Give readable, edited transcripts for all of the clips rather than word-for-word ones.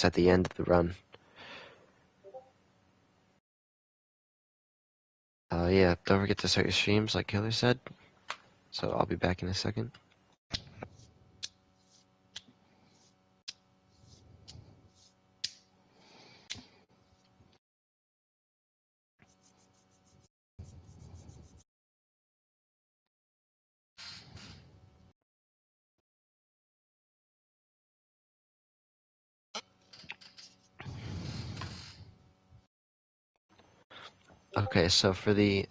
at the end of the run. Yeah, don't forget to start your streams, like Killer said. So I'll be back in a second. Okay, so for the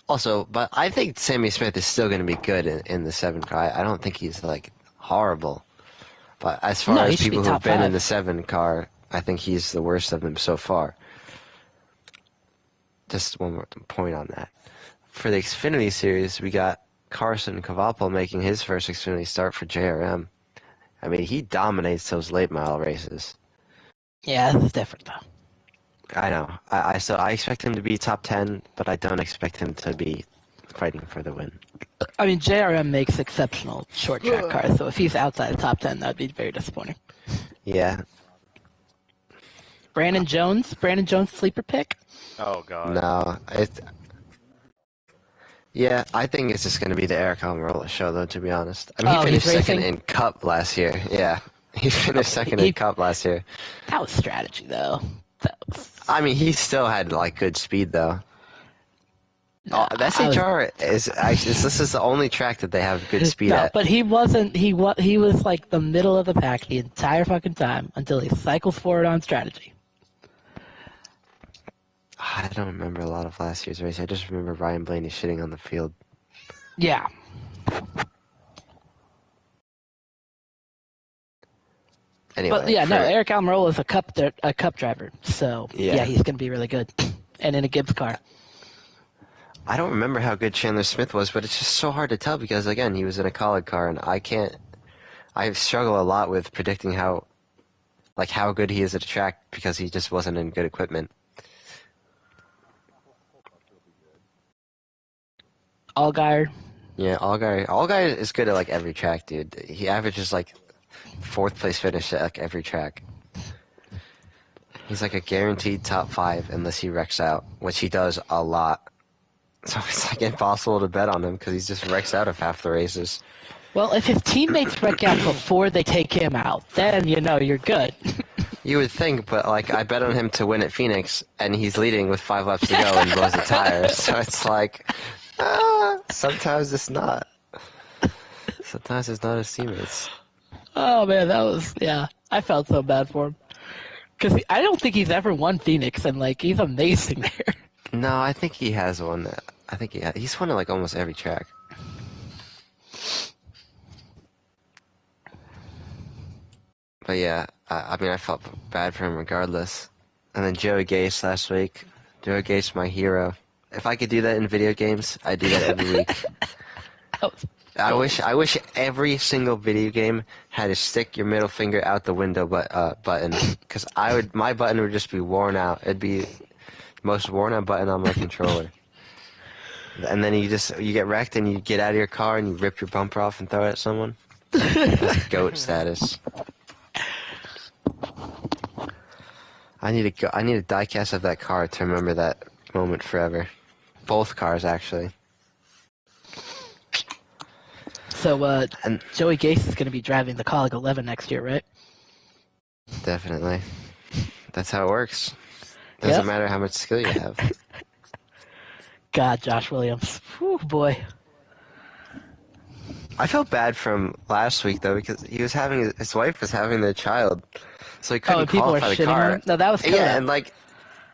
also, but I think Sammy Smith is still going to be good in the 7 car. I don't think he's like horrible, but as far No, he as should be people who've top been in 5. the 7 car, I think he's the worst of them so far. Just one more point on that. For the Xfinity Series, we got Carson Cavapel making his first Xfinity start for JRM. I mean, he dominates those late mile races. Yeah, this is different though. I know. I expect him to be top 10, but I don't expect him to be fighting for the win. I mean, JRM makes exceptional short track cars, so if he's outside the top 10, that'd be very disappointing. Yeah. Brandon Jones sleeper pick. Oh god. No. Yeah, I think it's just going to be the Eric Almirola show, though, to be honest. I mean, he finished second in Cup last year. Yeah. He finished second in Cup last year. That was strategy, though. I mean, he still had, like, good speed, though. The SHR this is the only track that they have good speed at. But he wasn't. He was like the middle of the pack the entire fucking time until he cycles forward on strategy. I don't remember a lot of last year's race. I just remember Ryan Blaney shitting on the field. Yeah. Anyway, but yeah, no, Eric Almirola is a cup driver, so yeah he's gonna be really good, and in a Gibbs car. I don't remember how good Chandler Smith was, but it's just so hard to tell because again, he was in a College car, and I struggle a lot with predicting how good he is at a track because he just wasn't in good equipment. Allgaier. Yeah, Allgaier is good at like every track, dude. He averages like 4th place finish at like every track. He's like a guaranteed top 5 unless he wrecks out, which he does a lot. So it's like impossible to bet on him because he just wrecks out of half the races. Well, if his teammates wreck out before they take him out, then you're good. You would think, but like I bet on him to win at Phoenix, and he's leading with 5 laps to go and blows the tires. So it's like, sometimes it's not. Sometimes it's not his teammates. Oh man, I felt so bad for him because I don't think he's ever won Phoenix, and like he's amazing there. No, I think he has won that. I think he's won at like almost every track. But yeah, I mean, I felt bad for him regardless. And then Joey Gase last week. Joey Gase, my hero. If I could do that in video games, I'd do that every week. I wish every single video game had a stick your middle finger out the window button, because my button would just be worn out. It'd be the most worn out button on my controller. And then you get wrecked and you get out of your car and you rip your bumper off and throw it at someone. That's GOAT status. I need a diecast of that car to remember that moment forever. Both cars, actually. So, Joey Gase is going to be driving the Colleague 11 next year, right? Definitely. That's how it works. Doesn't matter how much skill you have. God, Josh Williams. Whew, boy. I felt bad for him last week, though, because his wife was having their child. So he couldn't qualify the car. No, that was Coda. Yeah, and that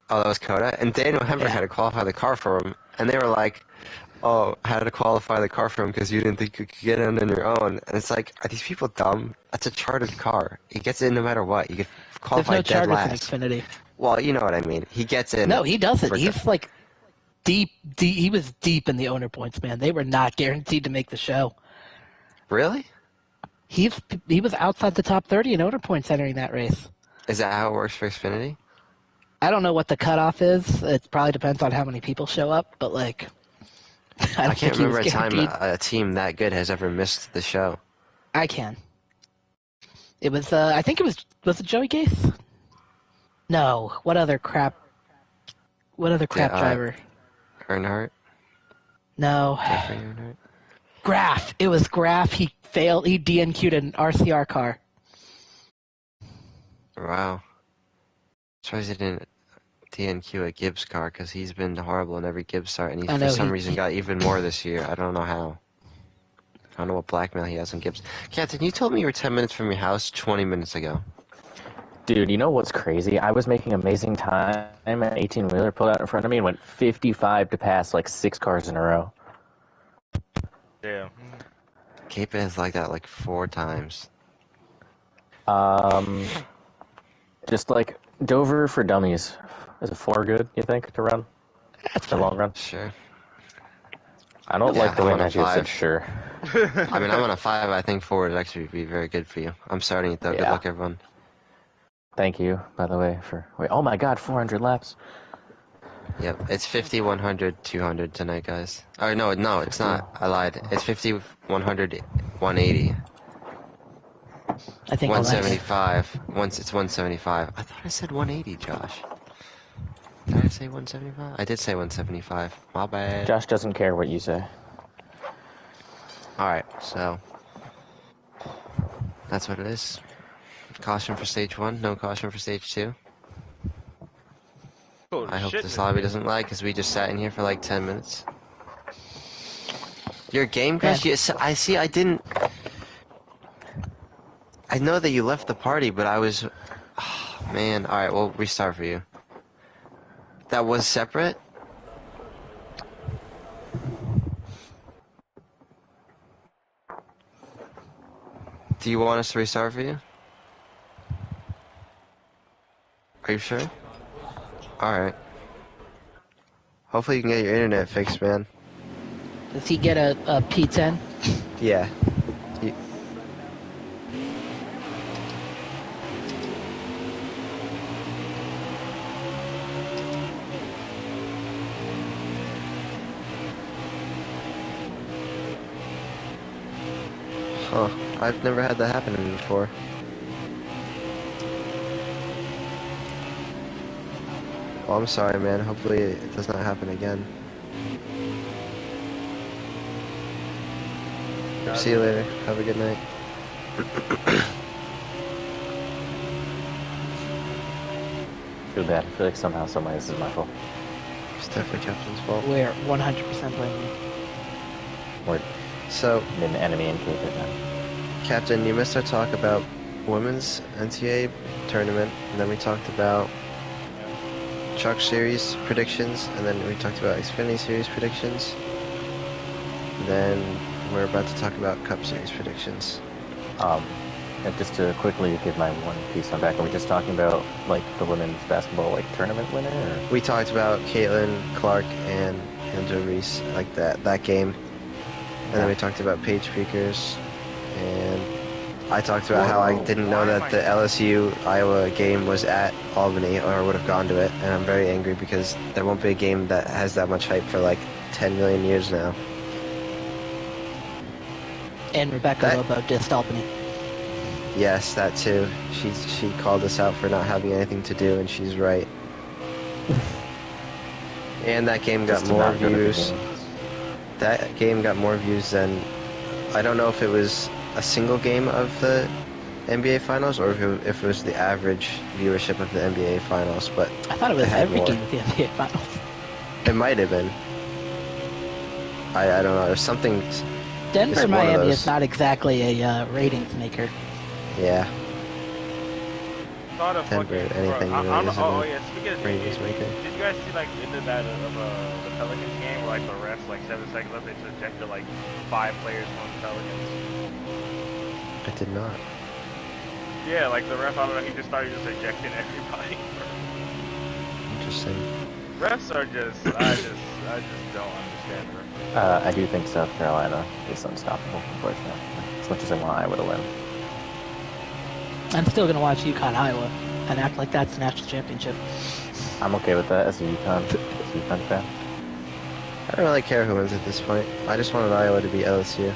was Coda. And Daniel Hemrick had to qualify the car for him. And they were like, how to qualify the car for him because you didn't think you could get in on your own. And it's like, are these people dumb? That's a chartered car. He gets in no matter what. You get qualified dead last. There's no charters in Xfinity. Well, you know what I mean. He gets in. No, he doesn't. He's like deep. He was deep in the owner points, man. They were not guaranteed to make the show. Really? He was outside the top 30 in owner points entering that race. Is that how it works for Xfinity? I don't know what the cutoff is. It probably depends on how many people show up, but like, I can't remember a time a team that good has ever missed the show. I can. It was, I think it was it Joey Gase? No. What other crap? What other Yeah, crap driver? Earnhardt. No. Jeffrey Earnhardt. Graf. It was Graf. He failed. He DNQ'd an RCR car. Wow. Surprised he didn't DNQ a Gibbs car because he's been horrible in every Gibbs start, and he I for know some he. reason got even more this year. I don't know how. I don't know what blackmail he has on Gibbs. Captain, you told me you were 10 minutes from your house 20 minutes ago. Dude, you know what's crazy? I was making amazing time, and an 18-wheeler pulled out in front of me and went 55 to pass like 6 cars in a row. Damn. Cape is like that like 4 times. Just like Dover for dummies. Is a 4 good, you think, to run? That's The fine. long run? Sure. I don't Yeah, like the I'm way on a Neggio said 5. sure. I mean, I'm on a 5. I think 4 would actually be very good for you. I'm starting it though. Good Yeah. luck, everyone. Thank you, by the way, for... Wait, oh my god, 400 laps. Yep, it's 50, 100, 200 tonight, guys. Or no, it's not. I lied. It's 50, 100, 180. I think I'll like it. 175. It's 175. I thought I said 180, Josh. Did I say 175? I did say 175. My bad. Josh doesn't care what you say. Alright, so that's what it is. Caution for stage 1, no caution for stage 2. Holy I hope shit, this lobby game. doesn't lag because we just sat in here for like 10 minutes. Your game crashed? Yes, I see. I didn't. I know that you left the party, but I was. Oh, man. Alright, we'll restart for you. That was separate? Do you want us to restart for you? Are you sure? Alright. Hopefully you can get your internet fixed, man. Does he get a P10? Yeah. Huh. I've never had that happen to me before. Well, I'm sorry, man. Hopefully it does not happen again. See you later. Have a good night. Feel bad. I feel like somehow, someway, this is my fault. It's definitely Captain's fault. We're 100% blaming you. We're So, an enemy in Cape right now. Captain, you missed our talk about women's NTA tournament, and then we talked about Truck Series predictions, and then we talked about Xfinity Series predictions. And then we're about to talk about Cup Series predictions. And just to quickly give my one piece on back, are we just talking about like the women's basketball like tournament winner? Or? We talked about Caitlin Clark and Angela Reese, like that game. And then we talked about Paige Speakers, and I talked about how I didn't know that the LSU Iowa game was at Albany, or I would have gone to it, and I'm very angry because there won't be a game that has that much hype for like 10 million years now. And Rebecca Lobo dissed Albany. Yes, that too. She called us out for not having anything to do, and she's right. And that game got Just to more not go to the views. games. That game got more views than, I don't know if it was a single game of the NBA Finals or if it was the average viewership of the NBA Finals, but I thought it was had every more. game of the NBA Finals. It might have been. I don't know. There's something. Denver, It's one of Miami those. is not exactly a ratings maker. Yeah. Not a Denver, fucking, anything bro, really isn't oh a yeah, speaking of ratings did maker. you guys see like into that of the Pelicans game where like the refs like 7 seconds left they just ejected like 5 players from the Pelicans? I did not. Yeah, like the ref, I don't know, he just started just ejecting everybody. Interesting. Refs are just, I just don't understand them. I do think South Carolina is unstoppable, unfortunately. As much as I want Iowa to win. I'm still going to watch UConn Iowa and act like that's the national championship. I'm okay with that as a UConn fan. I don't really care who wins at this point. I just wanted Iowa to beat LSU.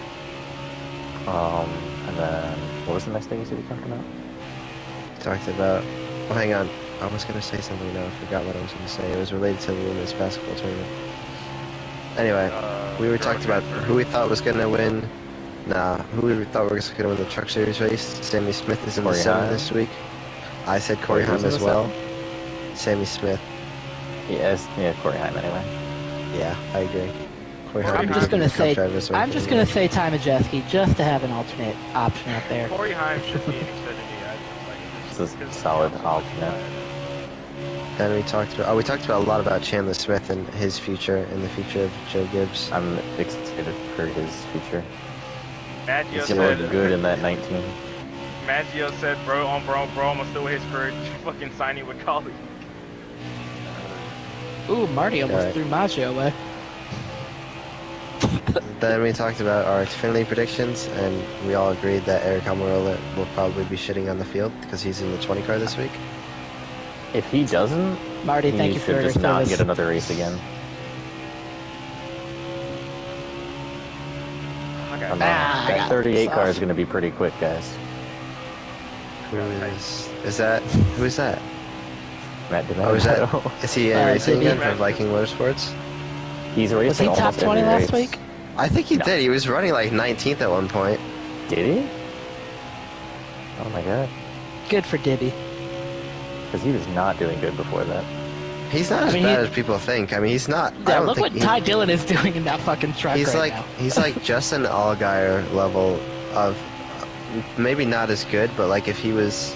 And then, what was the next thing you said you talked about? Talked about. Well, hang on. I was gonna say something now. I forgot what I was gonna say. It was related to the women's basketball tournament. Anyway, we were talking about who we thought was gonna win. Who we thought was gonna win the Truck Series race. Sammy Smith is in the 7 this week. I said Corey Heim as well. Sammy Smith. Yes, yeah, Corey Heim anyway. Yeah, I agree. I'm just gonna say Ty Majeski just to have an alternate option out there. Corey Heim should be in Xfinity. This is a solid alternate. Then we talked about a lot about Chandler Smith and his future and the future of Joe Gibbs. I'm excited for his future. Maggio He's said looking good in that 19. Maggio said, bro, I'm gonna steal his career fucking signing with Collie. Ooh, Marty almost threw Maggio away. Then we talked about our Xfinity predictions, and we all agreed that Eric Almirola will probably be shitting on the field because he's in the 20 car this week. If he doesn't, Marty, he thank you for should your just not service. get another race again. Okay. That 38 car is going to be pretty quick, guys. Who is that? Who is that? Matt Oh, is he racing Dibby. again for Viking Motorsports? He's racing Was he top almost 20 every last race. week? I think he No. did. He was running like 19th at one point. Did he? Oh my god. Good for Dibby. Because he was not doing good before that. He's not as bad as people think. I mean, he's not. I Yeah, don't look think what Ty Dillon is doing in that fucking truck he's right like now. he's like Justin Allgaier level of maybe not as good, but like if he was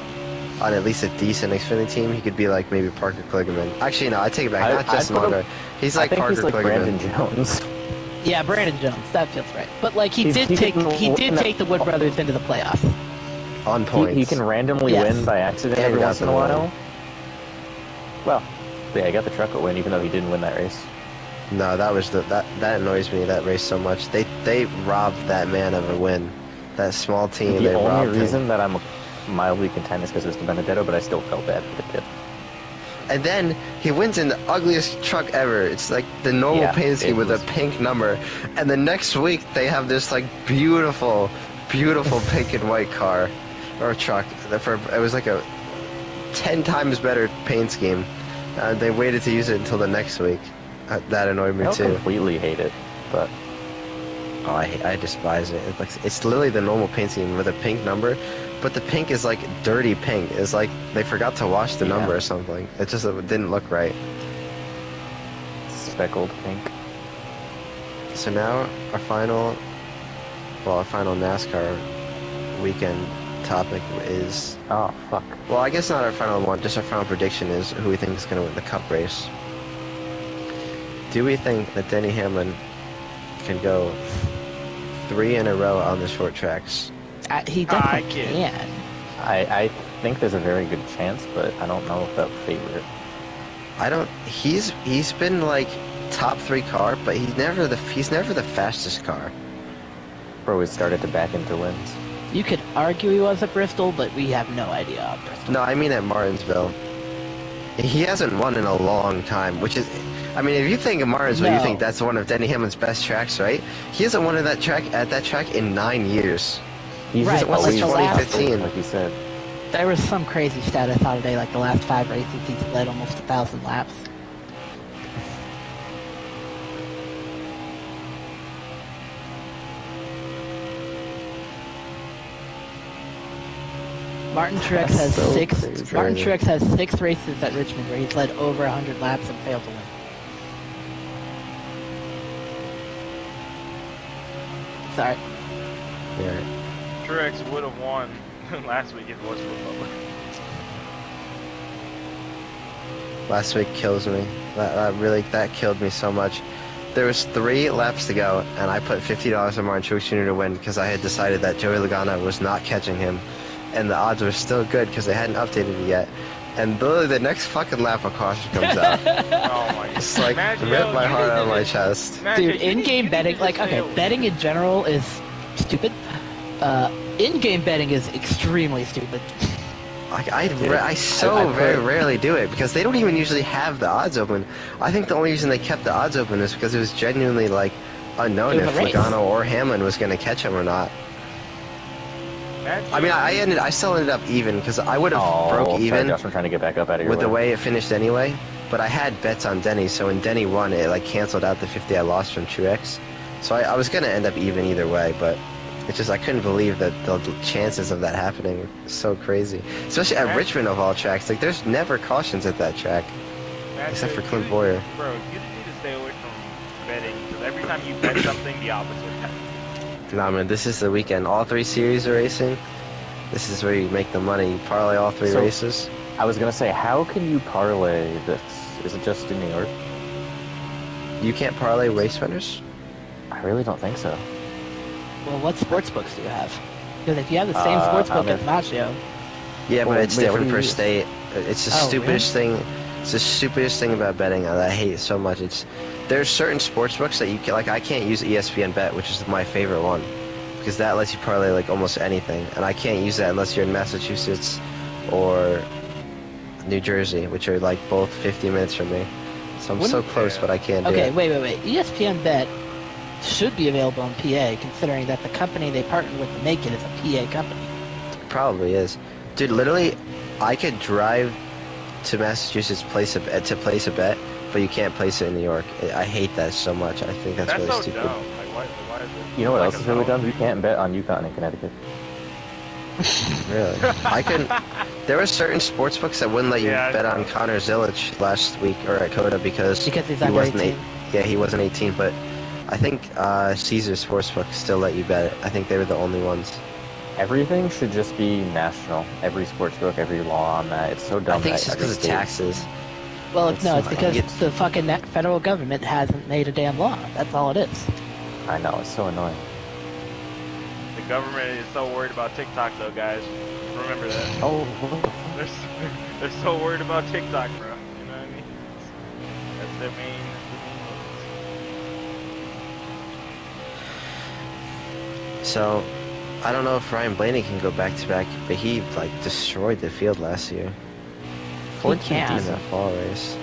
on at least a decent Xfinity team, he could be like maybe Parker Kligerman. Actually, no, I take it back. Not Justin Allgaier. He's like I think Parker he's like Kligerman. Brandon Jones. Yeah, Brandon Jones. That feels right. But like he did he take can- the Wood brothers into the playoffs. On points. He can randomly Yes. win by accident And every got once in the a win. while. Well, yeah, he got the truck a win even though he didn't win that race. No, that was that annoys me, that race so much. They robbed that man of a win. That small team, The they only robbed reason him. that I'm mildly content is because it was Benedetto, but I still felt bad for the kid. And then he wins in the ugliest truck ever. It's like the normal Yeah, paint scheme it with was- a pink number. And the next week they have this like beautiful pink and white car or truck. It was like a 10 times better paint scheme. They waited to use it until the next week. That annoyed I me don't too. completely hate it, but Oh, I despise it. It's literally the normal paint scheme with a pink number, but the pink is like dirty pink. It's like they forgot to wash the number or something. It didn't look right. speckled pink. So now our final NASCAR weekend topic is, Oh, fuck. well, I guess not our final one, just our final prediction is who we think is going to win the Cup race. Do we think that Denny Hamlin can go 3 in a row on the short tracks? He I definitely can. can. I think there's a very good chance, but I don't know if that favorite. He's been like top 3 car, but he's never the fastest car. Bro, we started to back into wins. You could argue he was at Bristol, but we have no idea on Bristol. No, I mean at Martinsville. He hasn't won in a long time, which is, I mean, if you think of Martinsville, you No. think that's one of Denny Hamlin's best tracks, right? He hasn't won at that track in 9 years. He's Right, just but always like the last- 2015. like you said. There was some crazy stat I saw today, like the last 5 races he's led almost 1,000 laps. Martin Truex That's has so six. crazy. Martin Truex has 6 races at Richmond where he's led over 100 laps and failed to win. Sorry. Yeah. Truex would have won last week if it was for Bubba. Last week kills me. That killed me so much. There was 3 laps to go, and I put $50 on Martin Truex Jr. to win because I had decided that Joey Logano was not catching him, and the odds were still good because they hadn't updated it yet. And literally the next fucking lap, a caution comes out. Oh my god. It's like Maggio, ripped my you heart need out of to my just- chest. Maggio, Dude, you need- in-game you betting, need to like, just okay, say- betting in general is stupid. In-game betting is extremely stupid. I so very rarely do it because they don't even usually have the odds open. I think the only reason they kept the odds open is because it was genuinely like unknown It was if a race. Logano or Hamlin was going to catch him or not. I mean, I still ended up even because I would have broke sorry, even Josh, I'm trying to get back up out of your with the way. way it finished anyway. But I had bets on Denny, so when Denny won, it like canceled out the 50 I lost from Truex. So I was gonna end up even either way, but it's just I couldn't believe that the chances of that happening were so crazy, especially at Richmond of all tracks. Like, there's never cautions at that track, except for Clint Boyer. Bro, you just need to stay away from betting, because every time you bet something, the opposite happens. Nah, man, this is the weekend. All 3 series are racing. This is where you make the money. You parlay all 3 races. I was gonna say, how can you parlay this? Is it just in New York? You can't parlay race winners? I really don't think so. Well, what sports books do you have? Because if you have the same sports book as Macchio, Yeah, but Well, it's yeah, what different do you per use? state. It's the Oh, stupidest thing. It's the stupidest thing about betting that I hate so much. There's certain sports books that you can, like, I can't use ESPN Bet, which is my favorite one, because that lets you parlay like almost anything, and I can't use that unless you're in Massachusetts or New Jersey, which are like both 50 minutes from me. So I'm so close, but I can't do okay, it. wait. ESPN Bet should be available in PA, considering that the company they partnered with to make it is a PA company. Probably is. Dude, literally, I could drive to Massachusetts to place a bet, but you can't place it in New York. I hate that so much. I think that's really so stupid. dumb. Like, why is it? You know what like else a is really zone dumb? You thing? can't bet on Yukon in Connecticut. Really, I couldn't. There were certain sports books that wouldn't let you Yeah, I bet know. on Connor Zilic last week or at Coda because Because he's he under wasn't 18. Yeah, he wasn't 18. But I think Caesar's Sportsbook still let you bet it. I think they were the only ones. Everything should just be national. Every sports book, every law on that. It's so dumb. I think it's that just every because of state- taxes. Well, It's no, so it's because fucking- the fucking federal government hasn't made a damn law. That's all it is. I know, it's so annoying. The government is so worried about TikTok, though, guys. Remember that. Oh, what the fuck? They're so worried about TikTok, bro. You know what I mean? That's their main focus. So, I don't know if Ryan Blaney can go back to back, but he like destroyed the field last year. 14th can. in that fall race.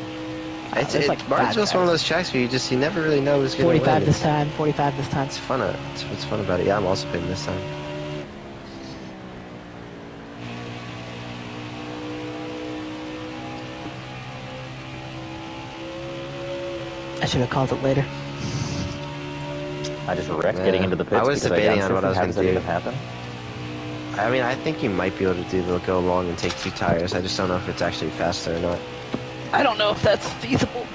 there's like Martinsville's five one of guys. those tracks where you never really know who's going to win. 45 this time, 45 this time. It's fun. It's fun about it. Yeah, I'm also picking this time. I should have called it later. I just wrecked Yeah. getting into the pits. I was because debating got on what I was How does gonna that do. even happen? I mean, I think you might be able to do the go long and take 2 tires. I just don't know if it's actually faster or not. I don't know if that's feasible.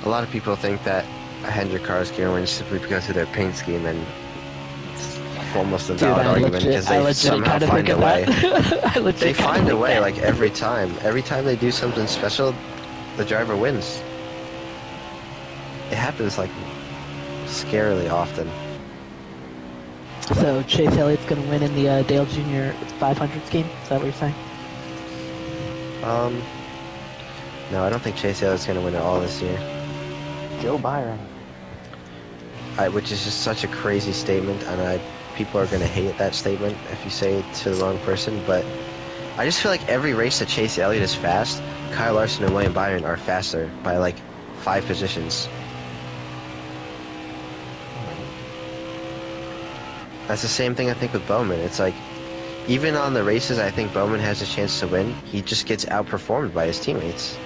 A lot of people think that a Hendrick car is going to win simply because of their paint scheme, and it's almost a Dude, valid I argument legit, because I they legit somehow kind of find think a of way. that. I legit They kinda find a think way, that. like every time. Every time they do something special, the driver wins. It happens like scarily often. So Chase Elliott's going to win in the Dale Jr. 500 scheme? Is that what you're saying? No, I don't think Chase Elliott's going to win it all this year. Joe Byron. Which is just such a crazy statement, and people are going to hate that statement if you say it to the wrong person, but I just feel like every race that Chase Elliott is fast, Kyle Larson and William Byron are faster by like 5 positions. That's the same thing I think with Bowman. It's like, even on the races I think Bowman has a chance to win, he just gets outperformed by his teammates.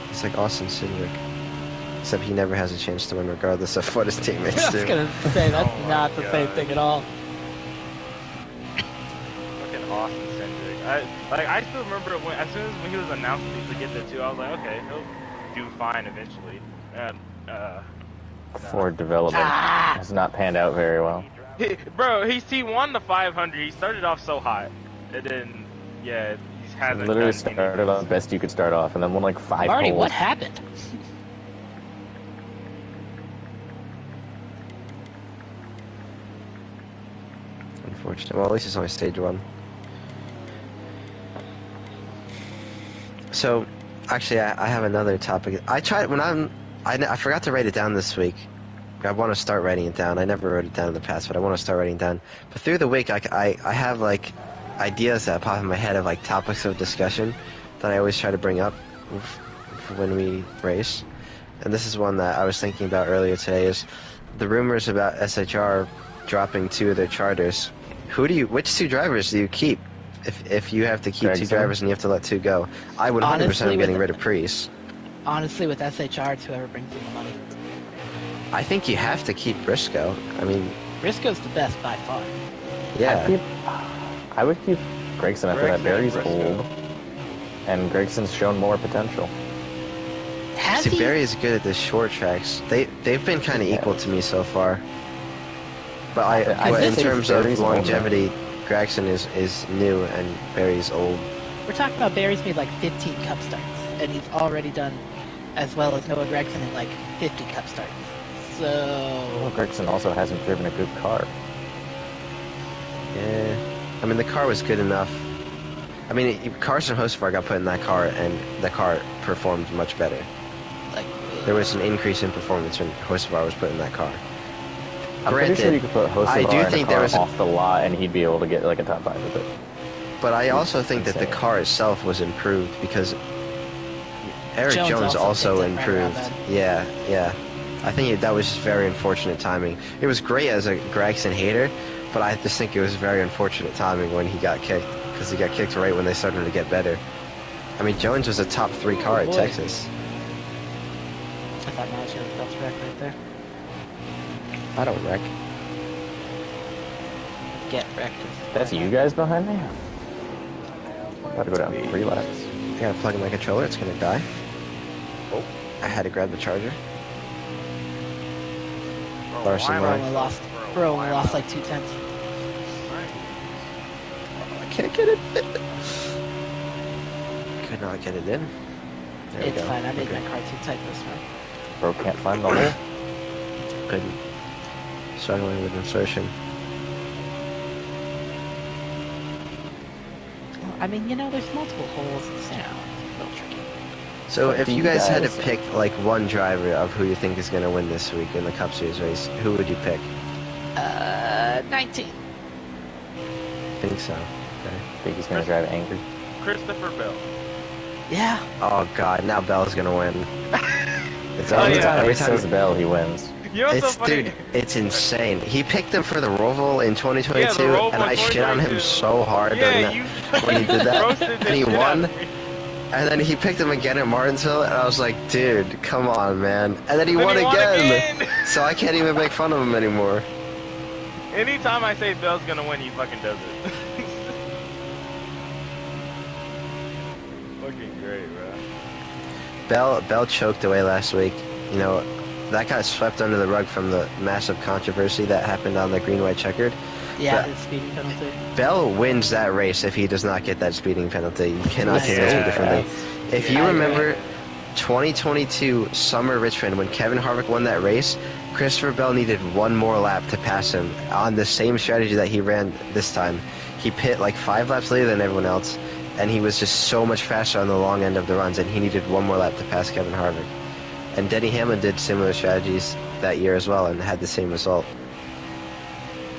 It's like Austin Cindric. Except he never has a chance to win regardless of what his teammates I was do. going to say, that's Oh my not the same God. thing at all. Fucking Austin Cindric. I still remember when, as soon as when he was announced to get there too, I was like, okay, he'll do fine eventually. And Ford development has not panned out very well. he won the 500. He started off so hot, and then yeah, he hasn't Literally done started anything. off best you could start off, and then won like 5 Marty, holes. what happened? Unfortunate. Well, at least it's only stage 1. So, actually, I have another topic. I tried when I forgot to write it down this week. I want to start writing it down. I never wrote it down in the past, but I want to start writing it down. But through the week, I ideas that pop in my head of like topics of discussion that I always try to bring up when we race. And this is one that I was thinking about earlier today, is the rumors about SHR dropping 2 of their charters. Which 2 drivers do you keep? If you have to keep 2 drivers and you have to let 2 go, I would 100% Honestly, am getting rid of Priest. Honestly, with SHR, it's whoever brings in the money. I think you have to keep Briscoe. I mean, Briscoe's the best by far. yeah. I would keep Gregson after that. Gregson, Barry's Briscoe. old, and Gregson's shown more potential. Has See, he? Barry is good at the short tracks. They've been kind of equal to me so far. But I in think terms of Barry's old longevity, Gregson is new and Barry's old. We're talking about Barry's made like 15 cup starts, and he's already done as well as Noah Gregson in like 50 cup starts. Well, So Gregson also hasn't driven a good car. Yeah, I mean the car was good enough. I mean Carson Hocevar got put in that car and the car performed much better. like There was an increase in performance when Hocevar was put in that car. I'm pretty sure you could put Hocevar in a car off the lot and he'd be able to get like a top 5 with it. But I also think that the car itself was improved because Eric Jones also picked up right around improved. then. Yeah. I think that was just very unfortunate timing. It was great as a Gregson hater, but I just think it was very unfortunate timing when he got kicked, because he got kicked right when they started to get better. I mean, Jones was a top 3 car at boy. Texas. I thought Miles had the best wreck right there. I don't wreck. Get wrecked. That's you guys behind me? About to go down 3 laps. I gotta plug in my controller, it's gonna die. Oh, I had to grab the charger. Bro, Larson why am Bro Line. I- only lost. Bro, Bro why only am lost I- like 2/10. I can't get it in. Could not get it in. There we It's go. fine. I made Okay. my car too tight this one. Bro can't find the hole. Couldn't. Struggling with insertion. I mean, you know, there's multiple holes. It's, you know, a little tricky. So But if do you you guys had to guys- pick like one driver of who you think is going to win this week in the Cup Series race, who would you pick? 19. I think so. Okay. I think he's gonna drive angry. Christopher Bell. Yeah. Oh god, now Bell's going to win. It's Oh, every yeah. time, every He time. says Bell, he wins. You know what's so It's funny? dude, it's insane. He picked him for the Roval in 2022, Yeah, the Roval and I shit on him 2022. so hard Yeah, during that, you when he did that, roasted the and he shit out won. of me. And then he picked him again at Martinsville, and I was like, dude, come on, man. And then he Then won he won again. again. So I can't even make fun of him anymore. Anytime I say Bell's gonna win, he fucking does it. Fucking great, bro. Bell choked away last week. You know, that got swept under the rug from the massive controversy that happened on the green-white checkered. Yeah, But- the speeding penalty. Bell wins that race if he does not get that speeding penalty. You cannot say those two Yeah. differently. If I you agree. remember 2022 Summer Richmond when Kevin Harvick won that race, Christopher Bell needed one more lap to pass him on the same strategy that he ran this time. He pit like 5 laps later than everyone else, and he was just so much faster on the long end of the runs, and he needed one more lap to pass Kevin Harvick. And Denny Hamlin did similar strategies that year as well and had the same result.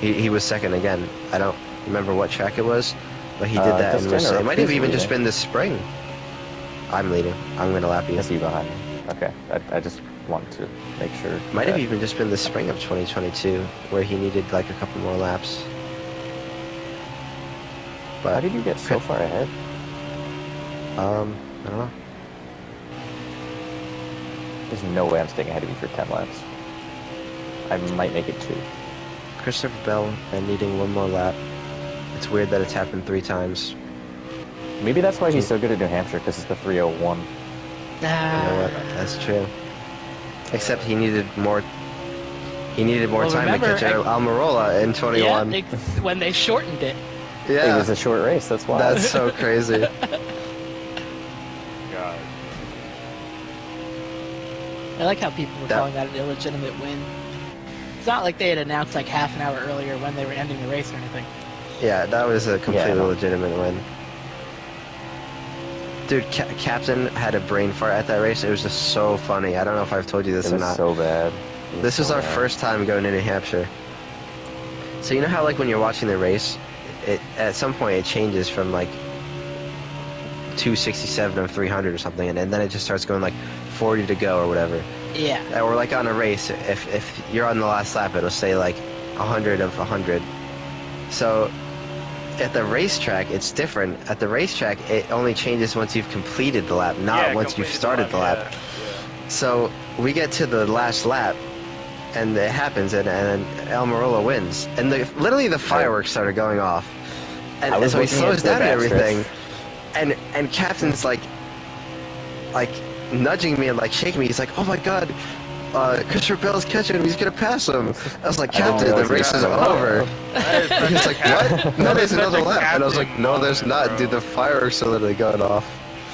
He was second again. I don't remember what track it was, but he did that. Just And was, interrupt, it might have he's even just leading. been this spring. I'm leading. I'm going to lap you. Is he behind me? Okay, I just wanted to make sure. Might have that- even just been the spring of 2022 where he needed like a couple more laps. How But did you get so far ahead? I don't know. There's no way I'm staying ahead of you for 10 laps. I might make it 2. Christopher Bell and needing one more lap. It's weird that it's happened 3 times. Maybe that's why he's so good at New Hampshire, because it's the 301. You know what? That's true. Except he needed more. He needed more Well, time remember, to catch Almirola in 21. Yeah, when they shortened it. It was a short race, that's why. That's so crazy. God. I like how people were That- calling that an illegitimate win. It's not like they had announced like half an hour earlier when they were ending the race or anything. Yeah, that was a completely Yeah. legitimate win. Dude, Captain had a brain fart at that race. It was just so funny. I don't know if I've told you this It or was not. so bad. This was so our bad. first time going to New Hampshire. So you know how like when you're watching the race, it at some point it changes from like 267 or 300 or something, and then it just starts going like 40 to go or whatever. Yeah. Or like on a race, if you're on the last lap, it'll say like 100 of 100. So at the racetrack, it's different. At the racetrack, it only changes once you've completed the lap, not once you've started the lap. Yeah. So we get to the last lap, and it happens, and El Marola wins. And literally the fireworks started going off. And so he slows down and everything. And Captain's like nudging me and like shaking me. He's like, "Oh my God, Christopher Bell's catching him. He's gonna pass him." I was like, "Captain, the race is over." He's like, "What? No, there's another lap." And I was like, "No, there's not, dude. The fireworks are literally going off."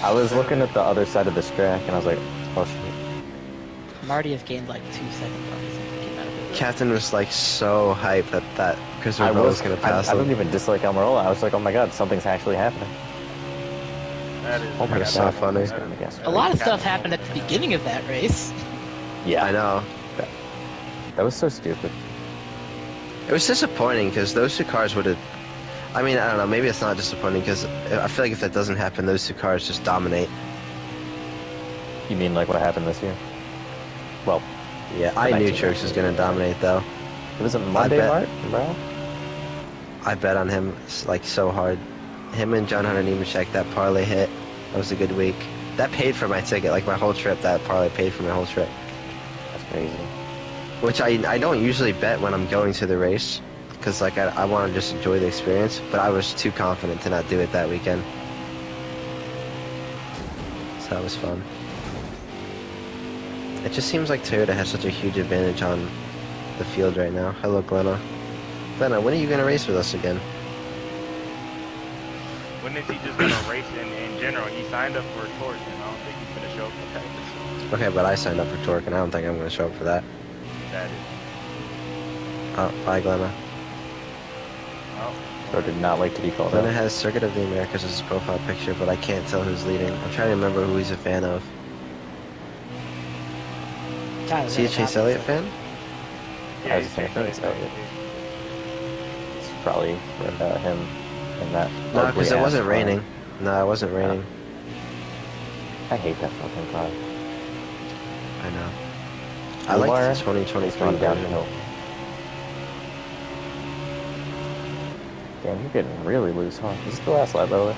I was looking at the other side of this track, and I was like, "Oh shit." Marty has gained like 2 seconds on this since he came out of it. Captain was like so hyped that Christopher Bell was gonna pass I him. don't even dislike Almirola. I was like, "Oh my God, something's actually happening." That is. Oh my God, so funny. A lot of stuff happened at the beginning of that race. Yeah, I know. that was so stupid. It was disappointing because those two cars would have. I mean, I don't know. Maybe it's not disappointing because I feel like if that doesn't happen, those two cars just dominate. You mean like what happened this year? Well, Yeah, I knew Church was going to dominate though. it was a Monday, bet. Mart, bro. I bet on him like so hard. Him and John Hunter Nemechek, that parlay hit. That was a good week. That paid for my ticket, like my whole trip. That parlay paid for my whole trip. That's crazy. Which I don't usually bet when I'm going to the race, because like I want to just enjoy the experience. But I was too confident to not do it that weekend. So that was fun. It just seems like Toyota has such a huge advantage on the field right now. Hello, Glenna. Glenna, when are you going to race with us again? When is he just gonna race in general? He signed up for a torque, and I don't think he's gonna show up for practice. Okay, but I signed up for Torque, and I don't think I'm going to show up for that. That is. Oh, bye, Glenna. Oh. Bro did not like to be called Glenna out. has Circuit of the Americas as his profile picture, but I can't tell who's leading. I'm trying to remember who he's a fan of. Is he a Chase Elliott fan? Yeah, I was he's thinking Chase it's Elliott. It's probably him and that. No, ugly because it ass wasn't car. raining. No, it wasn't raining. I hate that fucking car. I know. I like the 2023 It's gone down the version. hill. Damn, you're getting really loose, huh? This is the last lap, by the way.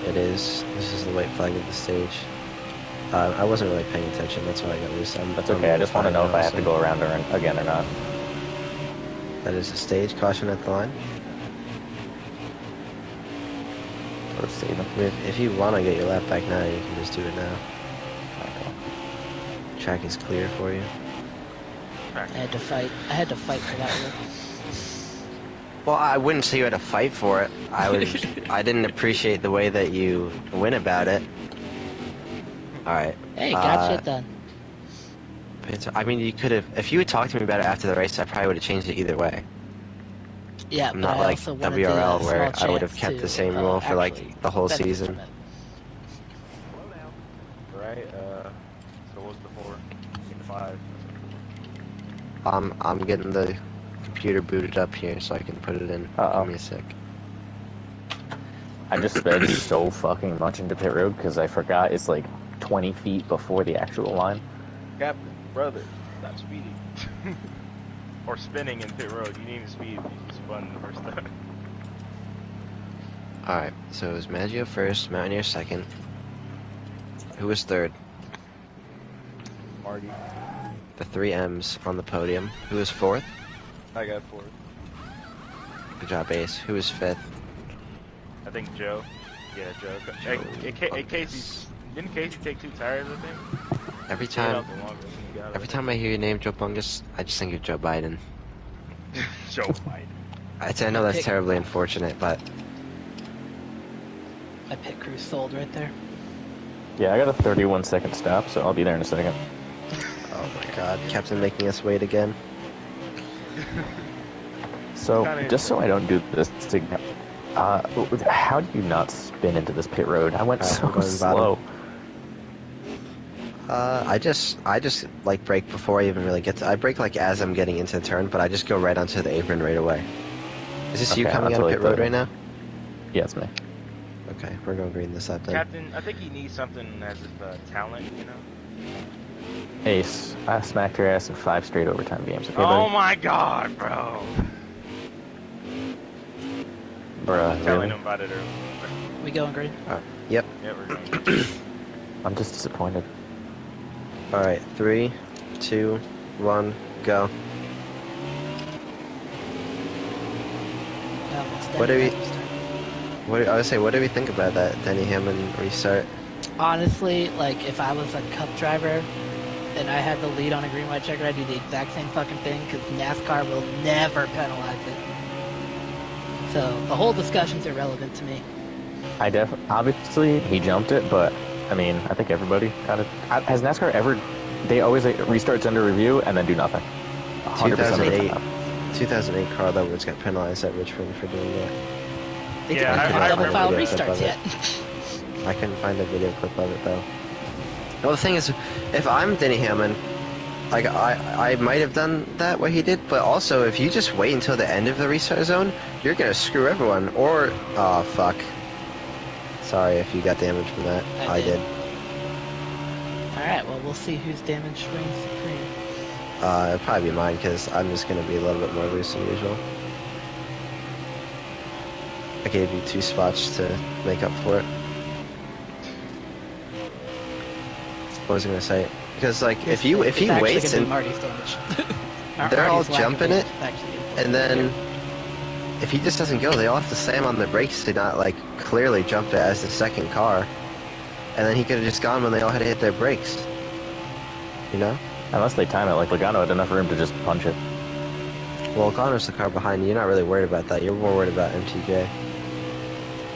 It is. This is the white flag of the stage. I wasn't really paying attention. That's why I got loose. That's okay. I just want to know if I have to go around again or not. That is a stage. Caution at the line. Or save him. I mean, if you want to get your lap back now, you can just do it now. Okay. Track is clear for you. I had to fight for that one. Well, I wouldn't say you had to fight for it. I didn't appreciate the way that you went about it. All right. Hey, got shit done. I mean, you could have. If you had talked to me about it after the race, I probably would have changed it either way. Yeah, I'm but not I like also wanted WRL the where small I would have chance kept to, the same rule for actually like the whole benefit season. from it. Right. So what's the 4? 5. I'm getting the computer booted up here so I can put it in. Uh-oh. Give me a sec. I just sped so fucking much into pit road because I forgot it's like 20 feet before the actual line. Captain, brother, stop speeding. Or spinning in pit road. You need to speed. You spun the first time. Alright, so it was Maggio first, Mountaineer second. Who was third? Marty. The 3 M's on the podium. Who was fourth? I got 4th. Good job, Ace. Who was fifth? I think Joe. Yeah, Joe. Casey. Didn't Casey take 2 tires, I think? Every He got time, out the longer one, he got every it. time I hear your name, Joe Bungus, I just think of Joe Biden. Joe Biden. I know that's terribly unfortunate, but My pit crew sold right there. Yeah, I got a 31-second stop, so I'll be there in a second. oh my god, Captain making us wait again. So, Kinda just so I don't do this thing, how do you not spin into this pit road? I went I'm so going slow. I just like brake before I even really get to. I brake like as I'm getting into the turn, but I just go right onto the apron right away. Is this you Okay, coming out onto, of like, pit road the- right now? Yeah, it's me. Okay, we're going green this lap then. Captain, I think he needs something as if talent, you know? Ace, I smacked your ass in 5 straight overtime games. Okay, Oh buddy? my god, bro. Bruh, Telling really? him about it earlier. We going green? Yep. Yeah, we're going. I'm just disappointed. All right, 3, 2, 1, go. What do we? I would say, what do we think about that Denny Hamlin restart? Honestly, like, if I was a cup driver and I had the lead on a green white checker, I'd do the exact same fucking thing because NASCAR will never penalize it. So the whole discussion's irrelevant to me. Obviously he jumped it, but I mean, I think everybody kind of has NASCAR ever. They always restarts under review and then do nothing. 100% of the 2008, time. 2008 Carl Edwards got penalized at Richmond for doing that. They Yeah, didn't I have double remember file that. restarts yet. I couldn't find a video clip of it though. Well, the thing is, if I'm Denny Hamlin, like I might have done that what he did, but also if you just wait until the end of the restart zone, you're gonna screw everyone. Or oh fuck. Sorry if you got damage from that. I did. Alright, well, we'll see whose damage reigns supreme. It'd probably be mine because I'm just gonna be a little bit more loose than usual. I gave you 2 spots to make up for it. What was I gonna say? Because like if he It's actually waits gonna be and Marty's damage. they're all Marty's lack of jumping it, damage is actually important. and then if he just doesn't go, they all have to slam on their brakes to not like clearly jump it as the second car, and then he could have just gone when they all had to hit their brakes. You know? Unless they time it, like Logano had enough room to just punch it. Well, Connor's the car behind you. You're not really worried about that. You're more worried about MTJ.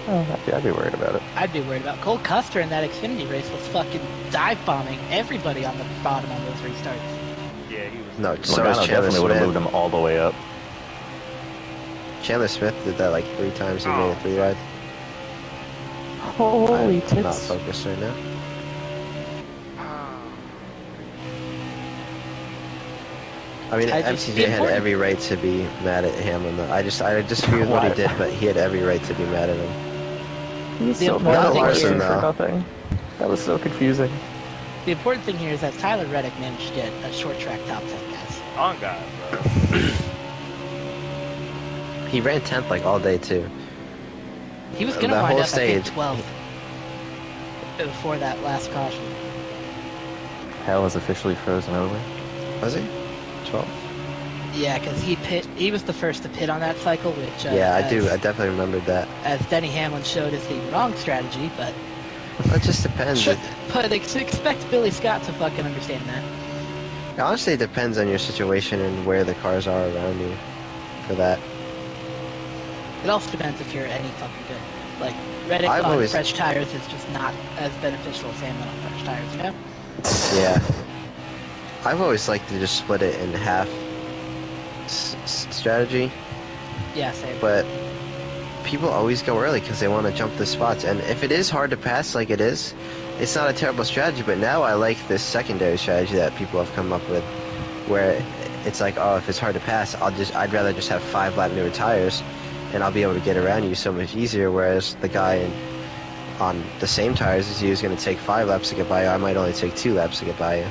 Oh, I'd be worried about it. I'd be worried about Cole Custer in that Xfinity race was fucking dive bombing everybody on the bottom on those restarts. Yeah, he was. No, so was Logano Chandler definitely would have moved Smith. him all the way up. Chandler Smith did that like 3 times. He made a 3 ride. Holy I'm not tits. focused right now. I mean, MTJ had every right to be mad at Hamlin. Though. I disagree with what he did, but he had every right to be mad at him. He was The so important mad at thing Larson here- for nothing. That was so confusing. The important thing here is that Tyler Reddick managed to get a short track top 10, guys. On God, bro. He ran 10th like all day too. He was gonna That wind whole up, I think, stage- 12th before that last caution. Hell is officially frozen over. Was he? 12? Yeah, because he was the first to pit on that cycle, which Yeah, I do. I definitely remembered that. as Denny Hamlin showed is the wrong strategy, but It just depends. expect Billy Scott to fucking understand that. Honestly, it depends on your situation and where the cars are around you for that. It also depends if you're any fucking good. Like Reddick I've on always- fresh tires is just not as beneficial as Hamlin on fresh tires, you know? Yeah. I've always liked to just split it in half strategy, Yeah, same. but people always go early because they want to jump the spots. And if it is hard to pass like it is, it's not a terrible strategy. But now I like this secondary strategy that people have come up with, where it's like, oh, if it's hard to pass, I'd rather just have 5 lap newer tires, and I'll be able to get around you so much easier. Whereas the guy on the same tires as you is going to take 5 laps to get by you. I might only take 2 laps to get by you.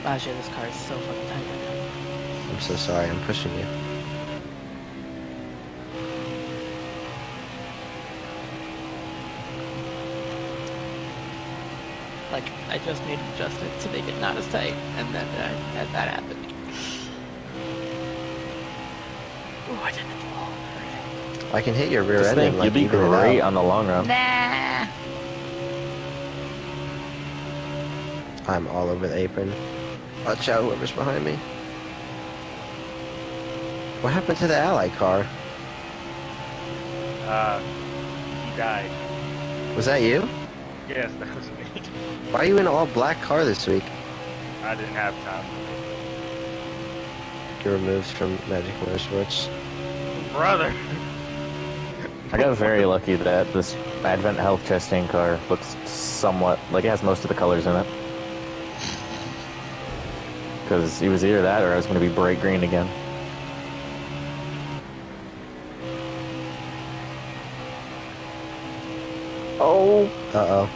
Rajay, this car is so fucking tight right now. I'm so sorry. I'm pushing you. Like, I just made an adjustment to make it not as tight, and then I had that happen. Ooh, I didn't hit the wall. I can hit your rear Just end think, and like you'll be even it great out. on the long run. Nah. I'm all over the apron. Watch out, whoever's behind me. What happened to the ally car? He died. Was that you? Yes, that was me. Why are you in an all black car this week? I didn't have time. You're removed from Magic Motorsports. Brother. I got very lucky that this Advent Health Chastain car looks somewhat like it has most of the colors in it. Because it was either that or I was going to be bright green again. Oh, Uh-oh.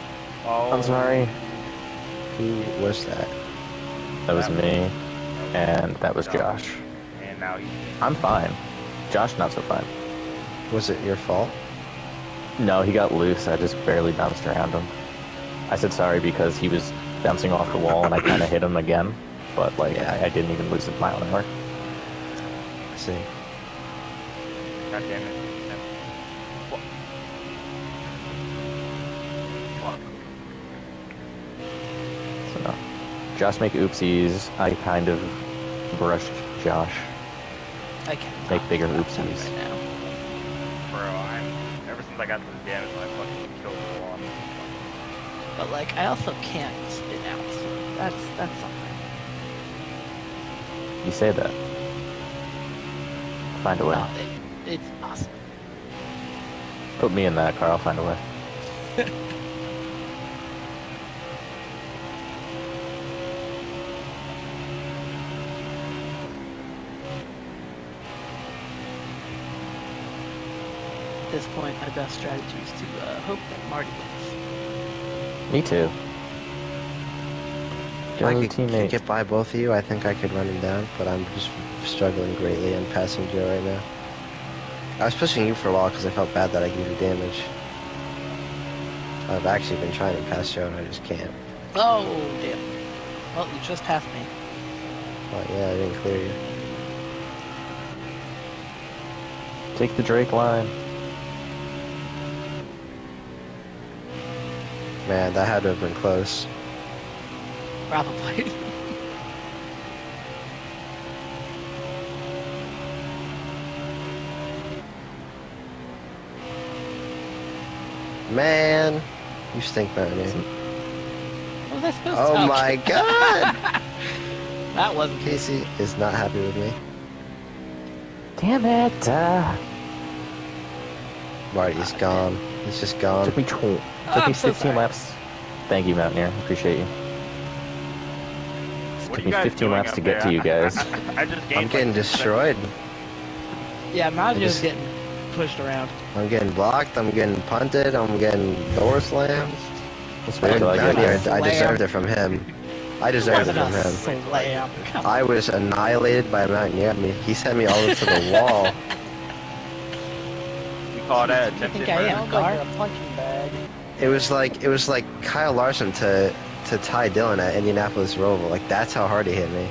Oh, I'm sorry. Who was that? That was me, and that was Josh. And now he's. I'm fine. Josh, not so fine. Was it your fault? No, he got loose. I just barely bounced around him. I said sorry because he was bouncing off the wall, and I kind of hit him again. But, like, Yeah. I didn't even lose a mile an hour. I see. God damn it. Fuck. Fuck. So, no. Josh make oopsies. I kind of brushed Josh. I can't Make bigger talk oopsies. right now. Bro, ever since I got this damage, I fucking killed the wall. But like, I also can't spin out. That's something. You say that. Find a way. No, it's awesome. Put me in that car, I'll find a way. At this point, my best strategy is to hope that Marty wins. Me too. If Go I could teammate. get by both of you, I think I could run him down, but I'm just struggling greatly and passing Joe right now. I was pushing you for a while because I felt bad that I gave you damage. I've actually been trying to pass Joe and I just can't. Oh, damn. Well, you just passed me. But yeah, I didn't clear you. Take the Drake line. Man, that had to have been close. Probably. Man, you stink, Mountaineer. What was I supposed to Oh okay. my god! That wasn't Casey is not happy with me. Damn it! Marty's gone. He's just gone. Took me Oh, took I'm me so 15 sorry. laps. Thank you, Mountaineer. Appreciate you. What Took are you me guys 15 doing laps up to get there? to you guys. I just gained I'm getting like, destroyed. Yeah, Maggio's just- getting pushed around. I'm getting blocked. I'm getting punted. I'm getting door slammed. Let's wait till I Down get here, here. Slam. I deserved it from him. I deserved it Wasn't from a him. slam. Come on. I was annihilated by a Mountaineer. I mean, he sent me all the way to the wall. We call that You attempted think I am? murder. Gar? a punching bag. It was like Kyle Larson to Ty Dillon at Indianapolis Roval. Like that's how hard he hit me.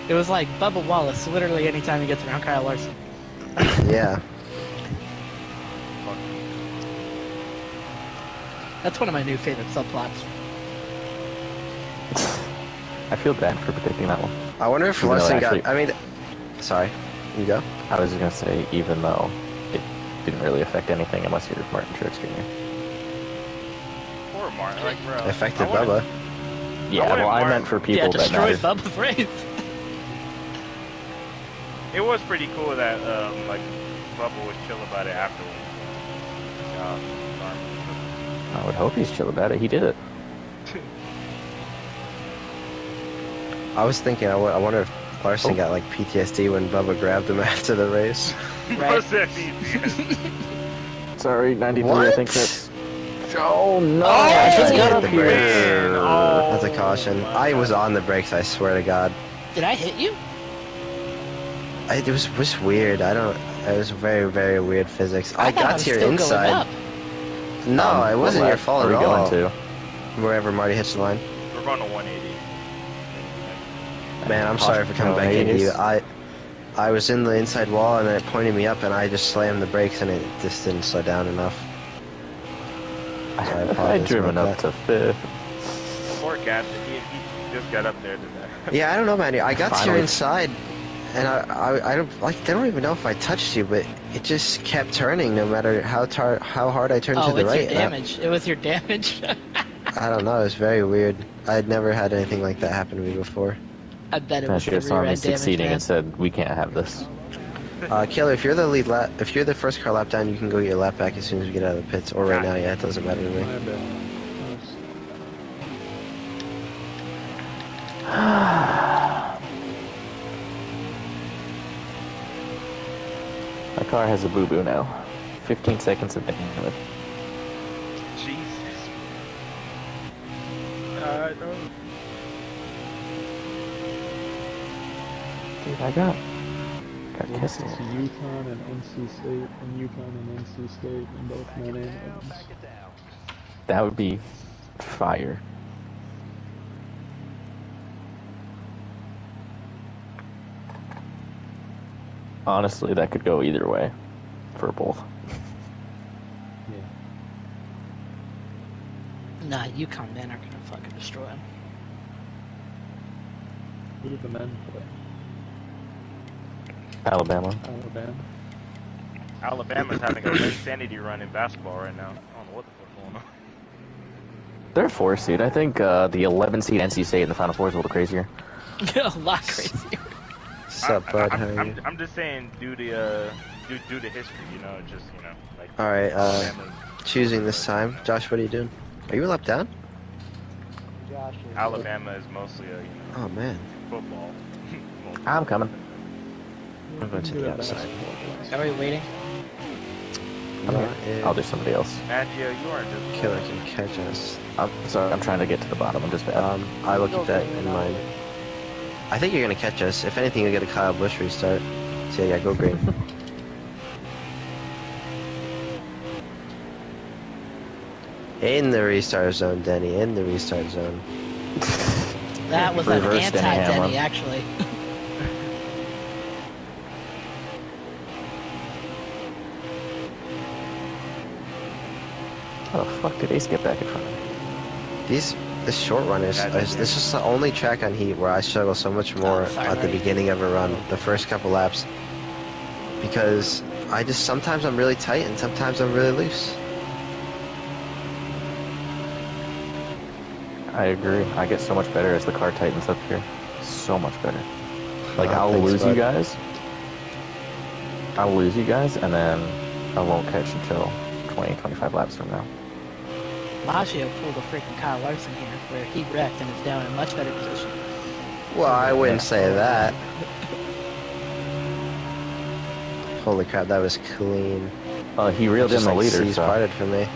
It was like Bubba Wallace, literally anytime he gets around Kyle Larson. Yeah. That's one of my new favorite subplots. I feel bad for predicting that one. I wonder if Even though Larson actually- got. I mean, sorry. You go. I was just gonna say, even though it didn't really affect anything unless you're Martin Truex Jr. Poor Martin, like bro. Affected I wanted- Bubba. Yeah, wanted well, I Martin- meant for Yeah, people that destroyed mattered. Bubba's race. It was pretty cool that like Bubba was chill about it afterwards. I would hope he's chill about it. He did it. I was thinking. I wonder if Larson got like PTSD when Bubba grabbed him after the race. Right. Was that easy? Sorry, 93. What? I think that's. Oh no! Oh, I just just got got up up here. here. Oh. That's a caution. my I was God. on the brakes. I swear to God. Did I hit you? It was weird. I don't. It was very very weird physics. I thought got was to your still going inside. up. No, it wasn't what your lap fault are at we all. going to? Wherever Marty hits the line. We're going to 180. Man, I'm sorry for coming back into you. I was in the inside wall and it pointed me up and I just slammed the brakes and it just didn't slow down enough. So I I'd apologize driven about up that. to fifth. Poor Captain, he just got up there today. Yeah, I don't know, man. I got to your Finally. inside and I don't even know if I touched you, but it just kept turning no matter how hard I turned Oh, to the it's right. your damage. It was your damage. I don't know. It was very weird. I'd never had anything like that happen to me before. I bet it I was should the have saw rear me end damage, succeeding man. and said, "We can't have this." Killer, if you're the lead lap, if you're the first car lap down, you can go get your lap back as soon as we get out of the pits. Or right now, yeah, it doesn't matter to me. My bad. My car has a boo-boo now. 15 seconds and then Jesus. I don't. Dude, I got It's kissed. UConn and NC State, and UConn and NC State, and both men and women's. That would be fire. Honestly, that could go either way for both. Yeah. Nah, UConn men are gonna fucking destroy him. Who did the men play? Alabama. Alabama. Alabama's having a insanity run in basketball right now. I don't know what the fuck's going on. They're a 4 seed. I think the 11 seed NC State in the Final Four is a little crazier. A lot crazier. What's up, bud? How are you? I'm just saying due to history, you know, just like. All right. Alabama's- Choosing this time. Josh, what are you doing? Are you up down? Alabama is mostly a Oh man. football. I'm coming. I'm going to the outside. Are we waiting? I'll do somebody else. Maggio, you aren't just Killer can catch us. I'm sorry, I'm trying to get to the bottom. I'm just bad. I will keep that in mind. I think you're gonna catch us. If anything, you'll get a Kyle Busch restart. So yeah, go green. In the restart zone, Denny. In the restart zone. That was an Reverse Denny anti-Denny, Hamlin. actually. How the fuck did Ace get back in front of me? This short run is this is the only track on heat where I struggle so much more sorry, at the buddy. beginning of a run, the first couple laps, because sometimes I'm really tight and sometimes I'm really loose. I agree. I get so much better as the car tightens up here. So much better. Like, I'll Thanks, lose bud. you guys. I'll lose you guys, and then I won't catch until 20, 25 laps from now. Maggio pulled a freaking Kyle Larson here, where he wrecked and is down in a much better position. Well, I wouldn't say that. Holy crap, that was clean. He reeled in Just the like leader, C's so parted for me.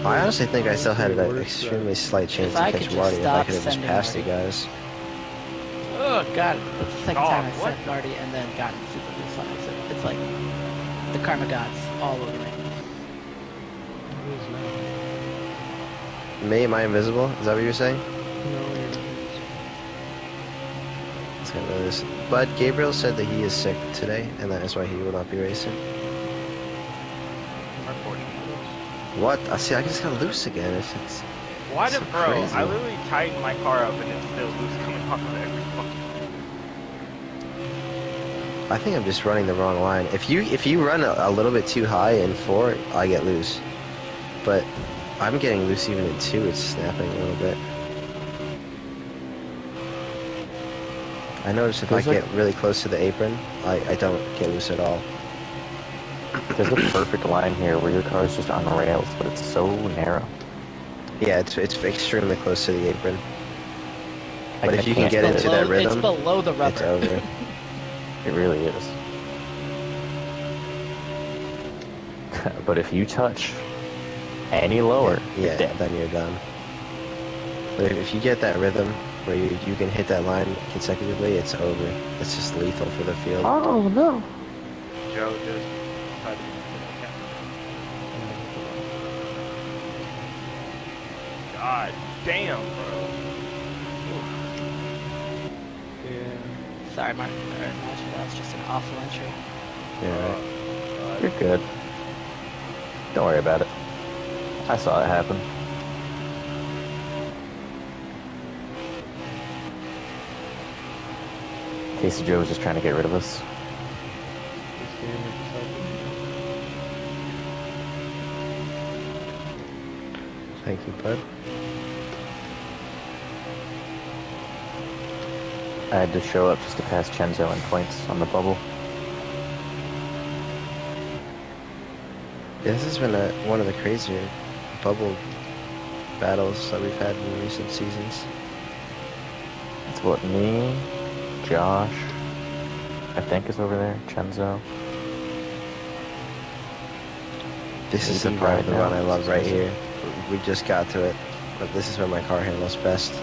I honestly think I still had an extremely slight chance If to I catch could just Marty if I stop could have just sending passed you Marty. guys. Oh god, that's the second Oh, time I what sent Marty and then got super loose on it. It's like the karma gods all over me. Me, am I invisible? Is that what you're saying? Let's get rid of this. But Gabriel said that he is sick today, and that is why he will not be racing. What? I see. I just got loose again. It's Why so did bro? crazy. I literally tightened my car up and it's still loose coming off of every fucking. I think I'm just running the wrong line. If you run a little bit too high in 4, I get loose. But I'm getting loose even in 2. It's snapping a little bit. I notice if I There's like- get really close to the apron, I don't get loose at all. there's a perfect line here where your car is just on rails, but it's so narrow. Yeah, it's extremely close to the apron. I- But I if you can can't get do into it. that It's rhythm, below the rubber. it's over. It really is. But if you touch any lower, Yeah, you're dead. then you're done. But if you get that rhythm where you can hit that line consecutively, it's over. It's just lethal for the field. Oh no! Joe just. God damn, bro. Yeah. Sorry, Mark. Imagine that was just an awful entry. Yeah, right. You're good. Don't worry about it. I saw it happen. Casey Joe was just trying to get rid of us. This game is just helping. Thank you, bud. I had to show up just to pass Chenzo in points on the bubble. Yeah, this has been one of the crazier bubble battles that we've had in recent seasons. It's what, me, Josh, I think, is over there. Chenzo. This is the Maybe part of the right run now. I love right This is- here. We just got to it, but this is where my car handles best.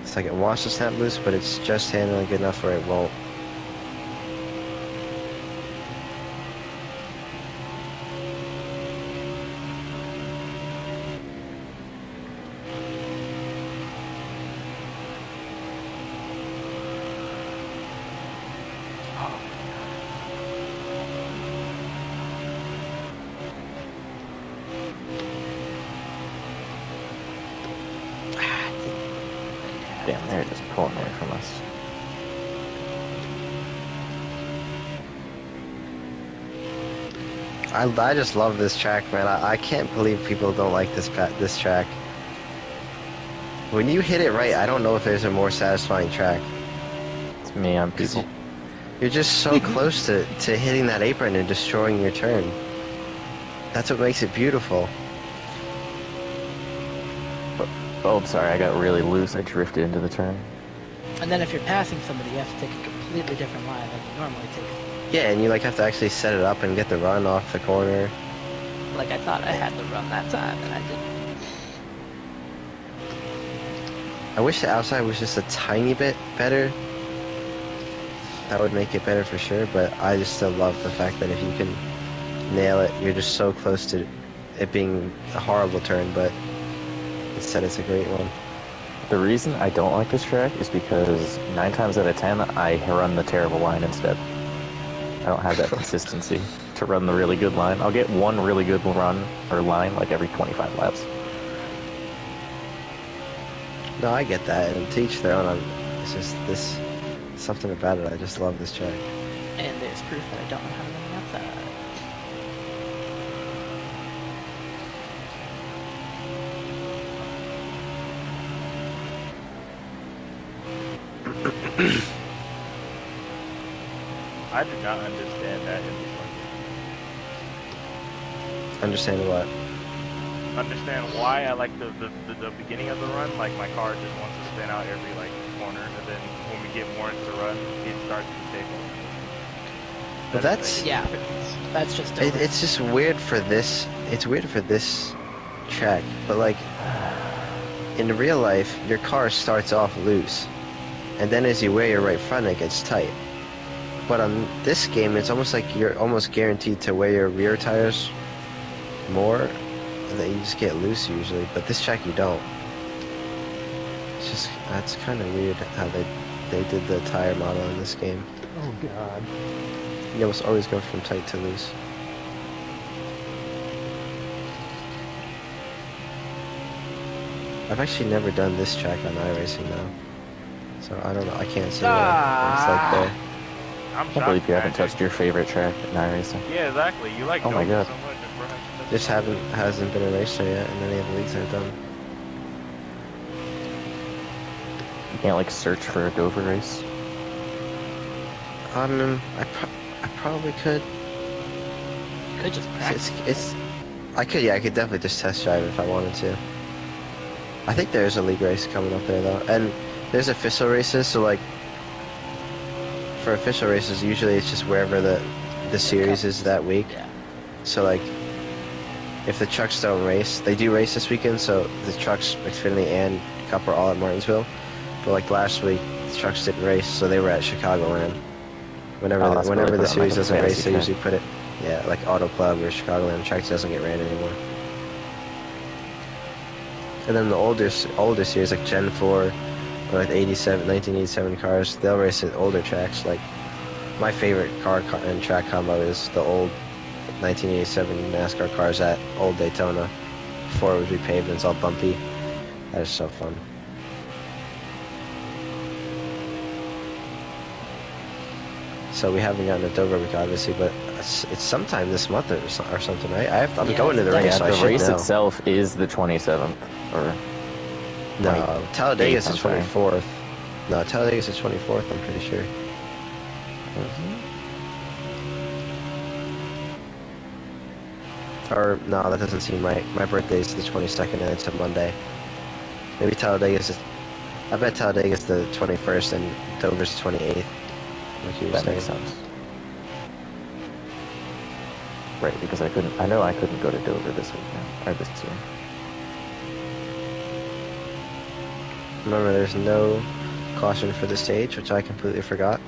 It's like it wants to snap loose, but it's just handling good enough where it won't. Damn, they're just pulling away from us. I just love this track, man. I can't believe people don't like this track. When you hit it right, I don't know if there's a more satisfying track. It's me on 'Cause people. you're just so close to hitting that apron and destroying your turn. That's what makes it beautiful. Oh, I'm sorry, I got really loose. I drifted into the turn. And then if you're passing somebody, you have to take a completely different line than you normally take. Yeah, and you like have to actually set it up and get the run off the corner. Like I thought I had the run that time, and I didn't. I wish the outside was just a tiny bit better. That would make it better for sure, but I just still love the fact that if you can nail it, you're just so close to it being a horrible turn, but instead it's a great one. The reason I don't like this track is because 9 times out of 10, I run the terrible line instead. I don't have that consistency to run the really good line. I'll get one really good run or line like every 25 laps. No, I get that, and to each their own. It's just this something about it. I just love this track. And there's proof that I don't know how to run the outside. I do not understand that in the Understand what? understand why I like the beginning of the run. Like my car just wants to spin out every like corner, and then when we get more into the run, it starts to stable. But that's Yeah, that's just. it's just weird for this. It's weird for this track, but like in real life, your car starts off loose, and then as you wear your right front, it gets tight. But on this game, it's almost like you're almost guaranteed to wear your rear tires more, and that you just get loose usually. But this track, you don't. It's just that's kind of weird how they did the tire model in this game. Oh god. You almost always go from tight to loose. I've actually never done this track on iRacing though, so I don't know. I can't say what it's like there. I'm I can't shocked. believe you haven't man. touched your favorite track in iRacing. Yeah, exactly. You like Oh my Dover God. so much, and bro, that's Just so hasn't been a racer yet in any of the leagues I've done. You can't like search for a Dover race. I probably could. You could just practice. I could definitely just test drive if I wanted to. I think there's a league race coming up there though, and there's official races. So like, for official races, usually it's just wherever the series is that week. Yeah. So like, if the trucks don't race, they do race this weekend. So the trucks, Xfinity and Cup are all at Martinsville. But like last week, the trucks didn't race, so they were at Chicagoland. Whenever Oh, that's whenever really the put it on, like, series a doesn't race, fantasy they track. usually put it, yeah, like Auto Club or Chicagoland. The track doesn't get ran anymore. And then the older series like Gen 4 or like 1987 cars, they'll race at older tracks. Like my favorite car and track combo is the old 1987 NASCAR cars at Old Daytona. Before it would be paved and it's all bumpy. That is so fun. So we haven't gotten a Dover week, obviously, but it's sometime this month or something, right? I'm Yeah, going to the it's race, Yeah, so I the should race know. itself is the 27th. Or No, Talladega's the 28th, I'm 24th. No, Talladega's the 24th, I'm pretty sure. Or, no, that doesn't seem right. My birthday's the 22nd and it's a Monday. Maybe Talladega's I bet Talladega's the 21st and Dover's 28th. Like you were That saying. makes sense. Right, because I know I couldn't go to Dover this weekend, or this year. Remember, there's no caution for the stage, which I completely forgot.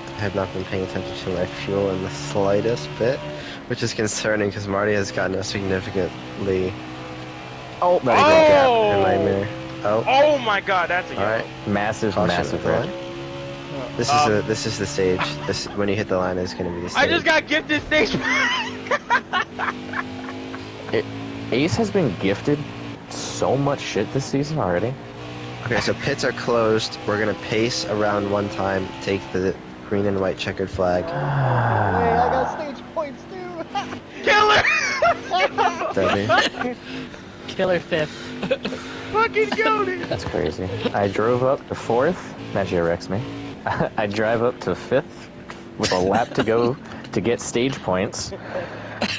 I have not been paying attention to my fuel in the slightest bit, which is concerning because Marty has gotten a significantly Oh, big gap in my mirror. Oh, Oh my god, that's a yellow. alright. massive, Caution massive at the red. line. Oh, This is the stage. This when you hit the line is going to be the stage. I just got gifted stage. Ace has been gifted so much shit this season already. Okay, so pits are closed. We're gonna pace around one time, take the green and white checkered flag. Wait, I got stage points too. Killer! Debbie. Killer 5th. Fucking goated! That's crazy. I drove up to 4th. Magia wrecks me. I drive up to 5th with a lap to go to get stage points.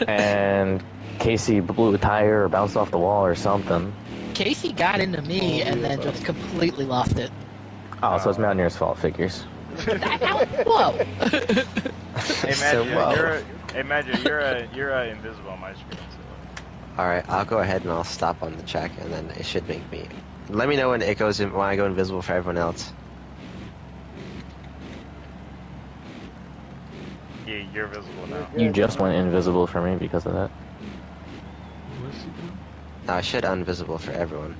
And Casey blew a tire or bounced off the wall or something. Casey got into me and then just completely lost it. Oh, so it's Mountaineer's fault, figures. Whoa! Hey, So, Magic, you're invisible on my screen. So. Alright, I'll go ahead and I'll stop on the check, and then it should make me. Let me know when it goes in, when I go invisible for everyone else. Yeah, you're visible now. You just went invisible for me because of that. what's he doing? No, I should invisible for everyone.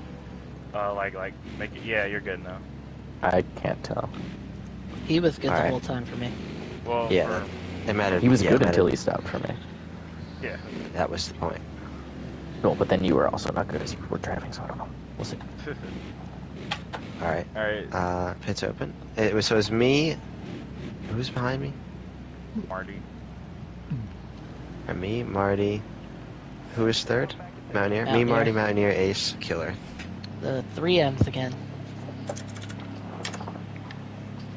Like, make it. Yeah, you're good now. I can't tell. He was good the Alright. whole time for me. Well, Yeah. It mattered. He was yeah, good it until mattered. he stopped for me. yeah. That was the point. No, but then you were also not good as you were driving, so I don't know. We'll see. Alright. Alright, Pits open. It was me. Who's behind me? Marty. Me, Marty. Who is third? Mountaineer. Me, Mountaineer. Marty, Mountaineer, Ace, Killer. The 3Ms again.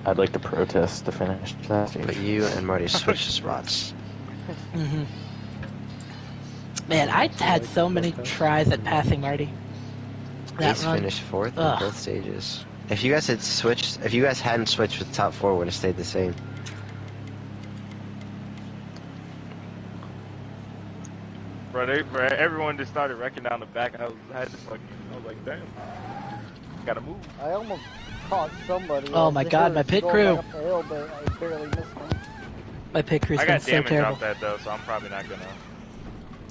I'd like to protest the finish that But stage. you and Marty switched spots. hmm Man, I had so many tries at passing Marty. That Ace run. finished fourth Ugh. in both stages. If you guys had switched, if you guys hadn't switched, the top four would have stayed the same. Bro, everyone just started wrecking down the back. I was like, damn. Gotta move. I almost caught somebody. Oh I my was God, there my pit going crew. back up the hill, but I barely missed him. My pick crew's I been got so damage terrible. off that though, so I'm probably not gonna.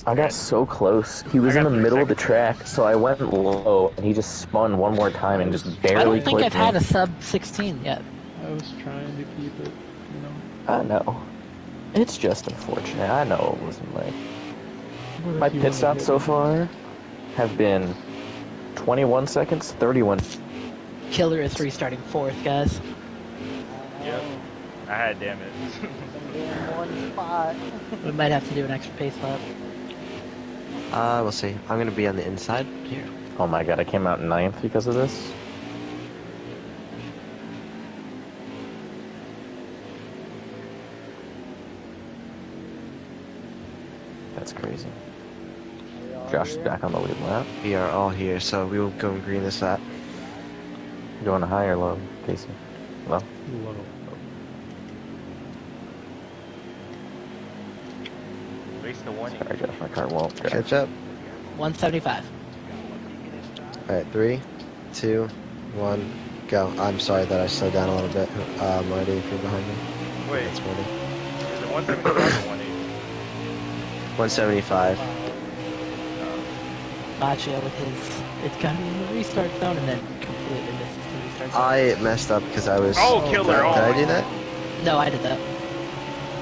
I got so close. He was I in got the 3 middle of the seconds. track, so I went low, and he just spun one more time and just barely I don't think I've clipped had me. a sub 16 yet. I was trying to keep it, you know. I know. It's just unfortunate. I know it wasn't like... What if My you pit would've stops hit so me? far have been 21 seconds, 31. Killer is restarting 4th, guys. Yep. I had damage. I'm doing one spot. We might have to do an extra pace lap. We'll see. I'm gonna be on the inside here. Oh my god, I came out 9th because of this. That's crazy. Josh is back on the lead lap. We are all here, so we will go and green this lap. Going high or low, Casey? Low. Low. Race to 1. Sorry, Josh, my car won't drive. Catch up. 175. Alright, 3, 2, 1, go. I'm sorry that I slowed down a little bit. Marty, if you're behind me. Wait, That's Marty. is it 175 or 180? 175. Macho with his. It's got me in the restart zone and then completely misses the restart zone. I messed up because I was. Oh, Killer, Did, oh did I my do that? No, I did that.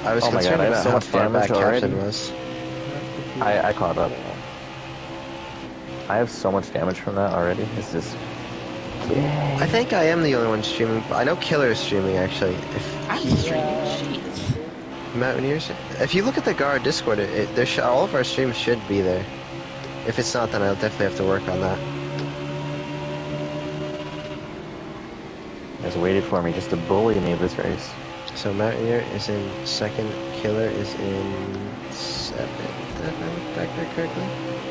I was Oh my concerned God, I have about so how much far damage back Captain already. was. I caught up. I have so much damage from that already. It's just... Yay. I think I am the only one streaming. But I know Killer is streaming actually. If I'm he's streaming. Jeez. Mountaineers, if you look at the Gara Discord, all of our streams should be there. If it's not, then I'll definitely have to work on that. You guys waited for me just to bully me this race. So Mountaineer is in second, Killer is in 7th, if I look back there correctly.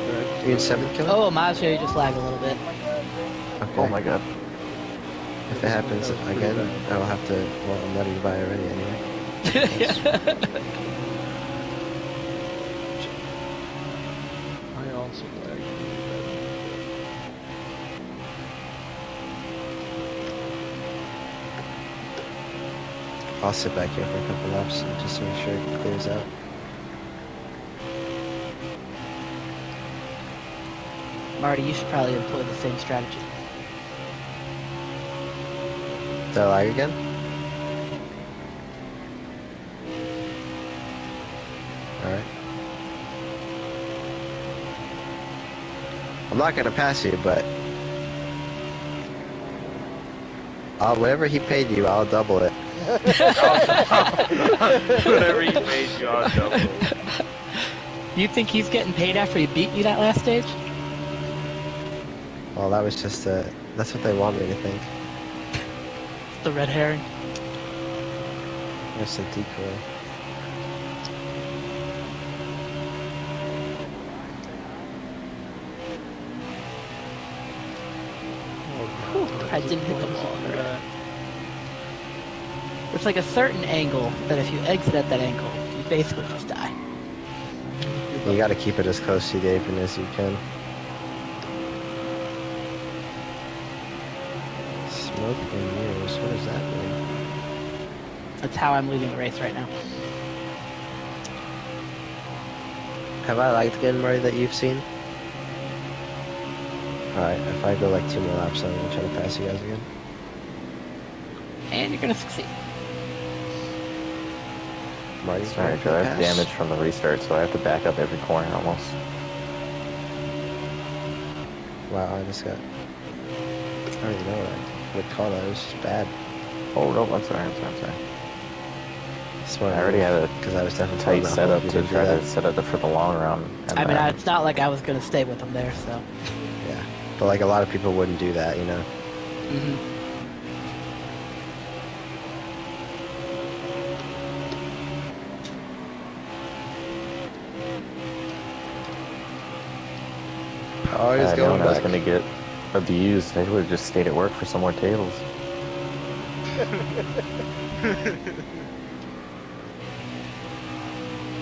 Correct. You in 7th killer? Oh, Mazio just lagged a little bit. Okay. Oh my god. If it happens That was pretty again, bad. I will have to. Well, I'm letting you buy already anyway. I also lagged. I'll sit back here for a couple laps just to make sure it clears out. Marty, you should probably employ the same strategy. Did I lag again? Alright. I'm not gonna pass you, but whatever he paid you, I'll double it. Whatever he paid you, I'll double it. You think he's getting paid after he beat you that last stage? Well, that was just that's what they want me to think. The red herring. Just a decoy. I didn't hit the wall. It's like a certain angle that if you exit at that angle, you basically just die. You gotta keep it as close to the apron as you can. Smoke and mirrors, what does that mean? That's how I'm leading the race right now. Have I lagged again, Marty, that you've seen? Alright, if I go like 2 more laps, I'm gonna try to pass you guys again. And you're gonna succeed. Marty's Sorry, Joe, I have damage from the restart, so I have to back up every corner almost. Wow, I just got... I don't even know what I would call that. It was just bad. Oh, no, I'm sorry. Smart I already had a because I was definitely tight told not setup you to do try that. to set up for the long run. And I mean, then- it's not like I was gonna stay with him there, so. Yeah, but like a lot of people wouldn't do that, you know. Mm-hmm. Power is I going know I was back. going to get abused. I would have just stayed at work for some more tables.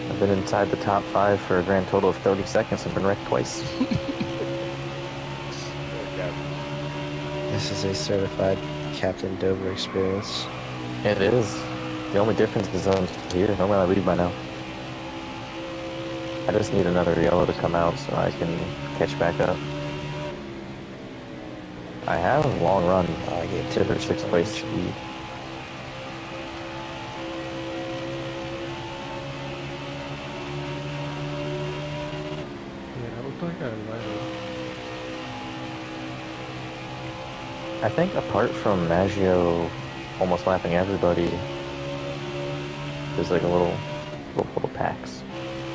I've been inside the top 5 for a grand total of 30 seconds and been wrecked twice. This is a certified Captain Dover experience. It is. The only difference is I'm here. Normally I leave by now. I just need another yellow to come out so I can catch back up. I have a long run. I gave To their 2 6th place speed. Yeah, it looked like I lagged. I think apart from Maggio almost lapping everybody, there's like a little packs.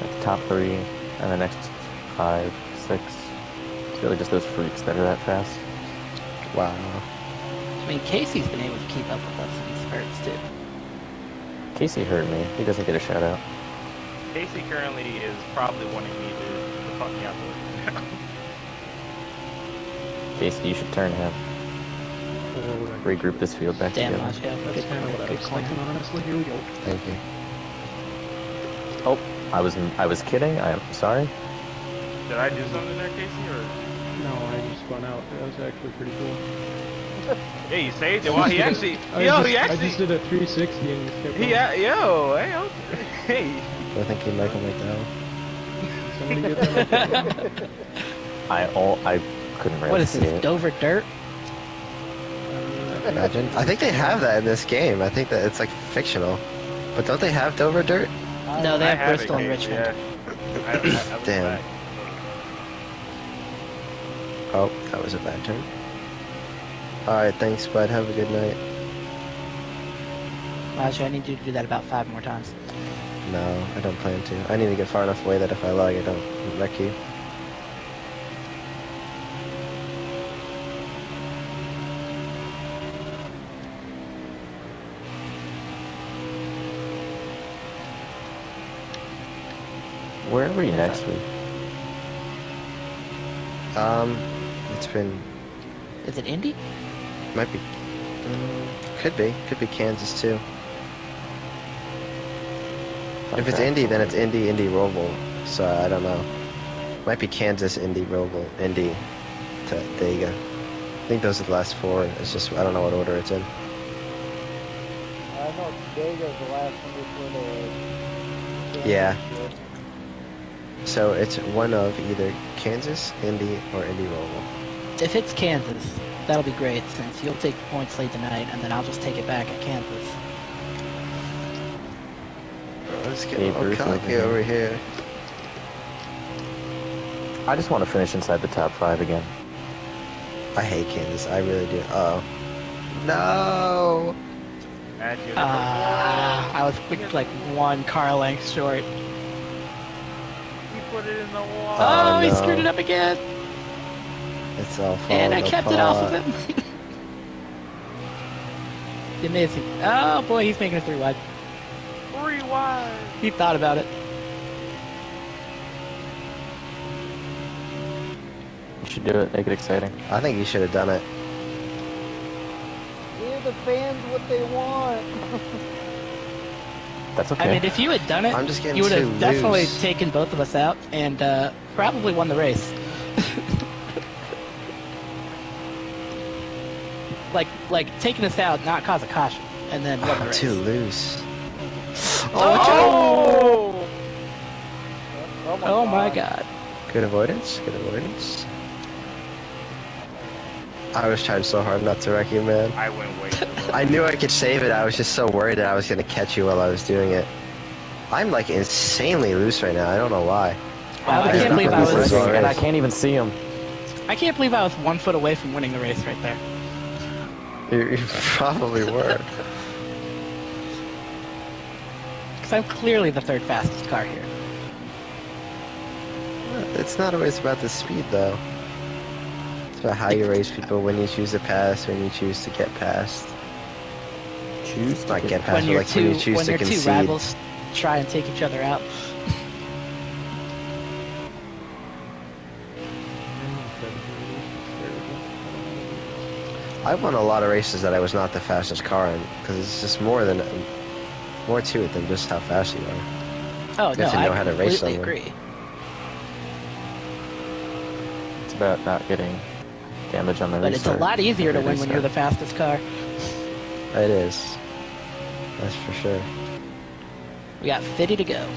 Like the top 3 and the next 5, 6. It's really just those freaks that are that fast. Wow. I mean, Casey's been able to keep up with us in spurts, too. Casey heard me. He doesn't get a shout out. Casey currently is probably wanting me to fuck me out the Casey, you should turn him. Regroup this field back Damn, together. Mazio. That's Good, kind of what I good was call. thinking, honestly. Here we go. Thank you. Oh, I was kidding. I am sorry. Did I do something there, Casey, or? No, I just spun out. That was actually pretty cool. Yeah, he saved it. Well, he actually, I just did a 360 and just kept going. hey. I think you Michael McDowell. Somebody get that. I couldn't really What is see this, it. Dover Dirt? Imagine. I think they have that in this game. I think that it's like fictional. But don't they have Dover Dirt? No, they I have Bristol it, and Casey, Richmond. Yeah. I was Damn. back. Oh, that was a bad turn. Alright, thanks, bud. Have a good night. Mazio, I need you to do that about 5 more times. No, I don't plan to. I need to get far enough away that if I lag, I don't wreck you. Where are we next week? It's been Is it Indy? might be could be Kansas too. If it's Indy, then it's Indy, Roval. So I don't know. Might be Kansas, Indy, Roval, Indy, Dega. I think those are the last four. It's just I don't know what order it's in. I know Vega's the last one before the Yeah. championship. So it's one of either Kansas, Indy, or Indy Roval. If it's Kansas, that'll be great since you'll take the points lead tonight, and then I'll just take it back at Kansas. Let's get Hey, all Bruce cocky over here. I just want to finish inside the top 5 again. I hate Kansas. I really do. Uh-oh. No! Add you I was like one car length short. He put it in the wall. Oh, he no. screwed it up again. It's all falling And I kept it off of apart. him. Amazing. Oh boy, he's making it 3 wide. 3 wide. He thought about it. You should do it, make it exciting. I think you should have done it. Give the fans what they want. That's okay. I mean, if you had done it, I'm just getting you would too have definitely loose. taken both of us out and probably won the race. like taking us out, not cause a caution, and then won the I'm race. too loose. Oh, Oh oh my god. Good avoidance. Good avoidance. I was trying so hard not to wreck you, man. I went way too low. I knew I could save it. I was just so worried that I was going to catch you while I was doing it. I'm like insanely loose right now. I don't know why. Wow, I I can't believe I this is was. all right. and I can't even see him. I can't believe I was 1 foot away from winning the race right there. You probably were. Because I'm clearly the 3rd fastest car here. It's not always about the speed, though. It's about how you race people, when you choose to pass, when you choose to get past. Choose to Not get past, When but your like when you two choose to two concede. rivals try and take each other out. I won a lot of races that I was not the fastest car in, because it's just more to it than just how fast you are. Oh You no, have to know I how to race completely someone. agree. It's about not getting damage on the But it's restart. a lot easier to Every win when you're the restart. fastest car. It is. That's for sure. We got 50 to go.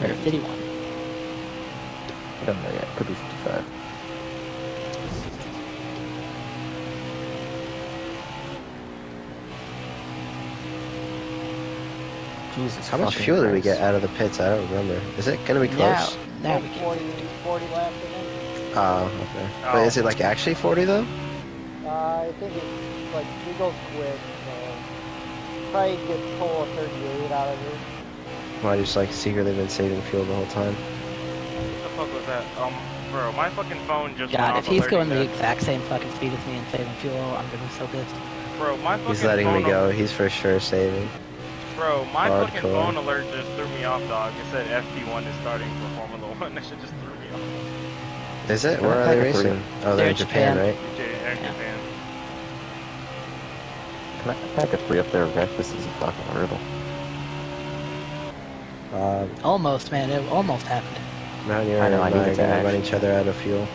Or 51. I don't know yet. Could be 55. Jesus. How much fucking fuel did we Christ. get out of the pits? I don't remember. Is it gonna be close? Now we Like can. 40 laps again. Oh, okay. Oh. But is it like actually 40 though? I think it's like, it goes quick, so probably get total of 38 out of here. Well, I just like secretly been saving fuel the whole time. What the fuck was that? Bro, my fucking phone just went God, off if he's going the alerting exact same fucking speed as me and saving fuel, I'm gonna be so pissed. that. Bro, my fucking He's letting me phone go. He's for sure saving. Bro, my fucking Hardcore. phone alert just threw me off, dog. It said FP1 is starting for Formula 1. That shit just threw me off. Is it? Where are they Pack of three. racing? Oh, they're in Japan, right? Air Japan. Can I pack a 3 up there, Rick? This is fucking brutal. Almost, man. It almost happened. Mountaineer I and know, I I need are it to gonna run act. each other out of fuel.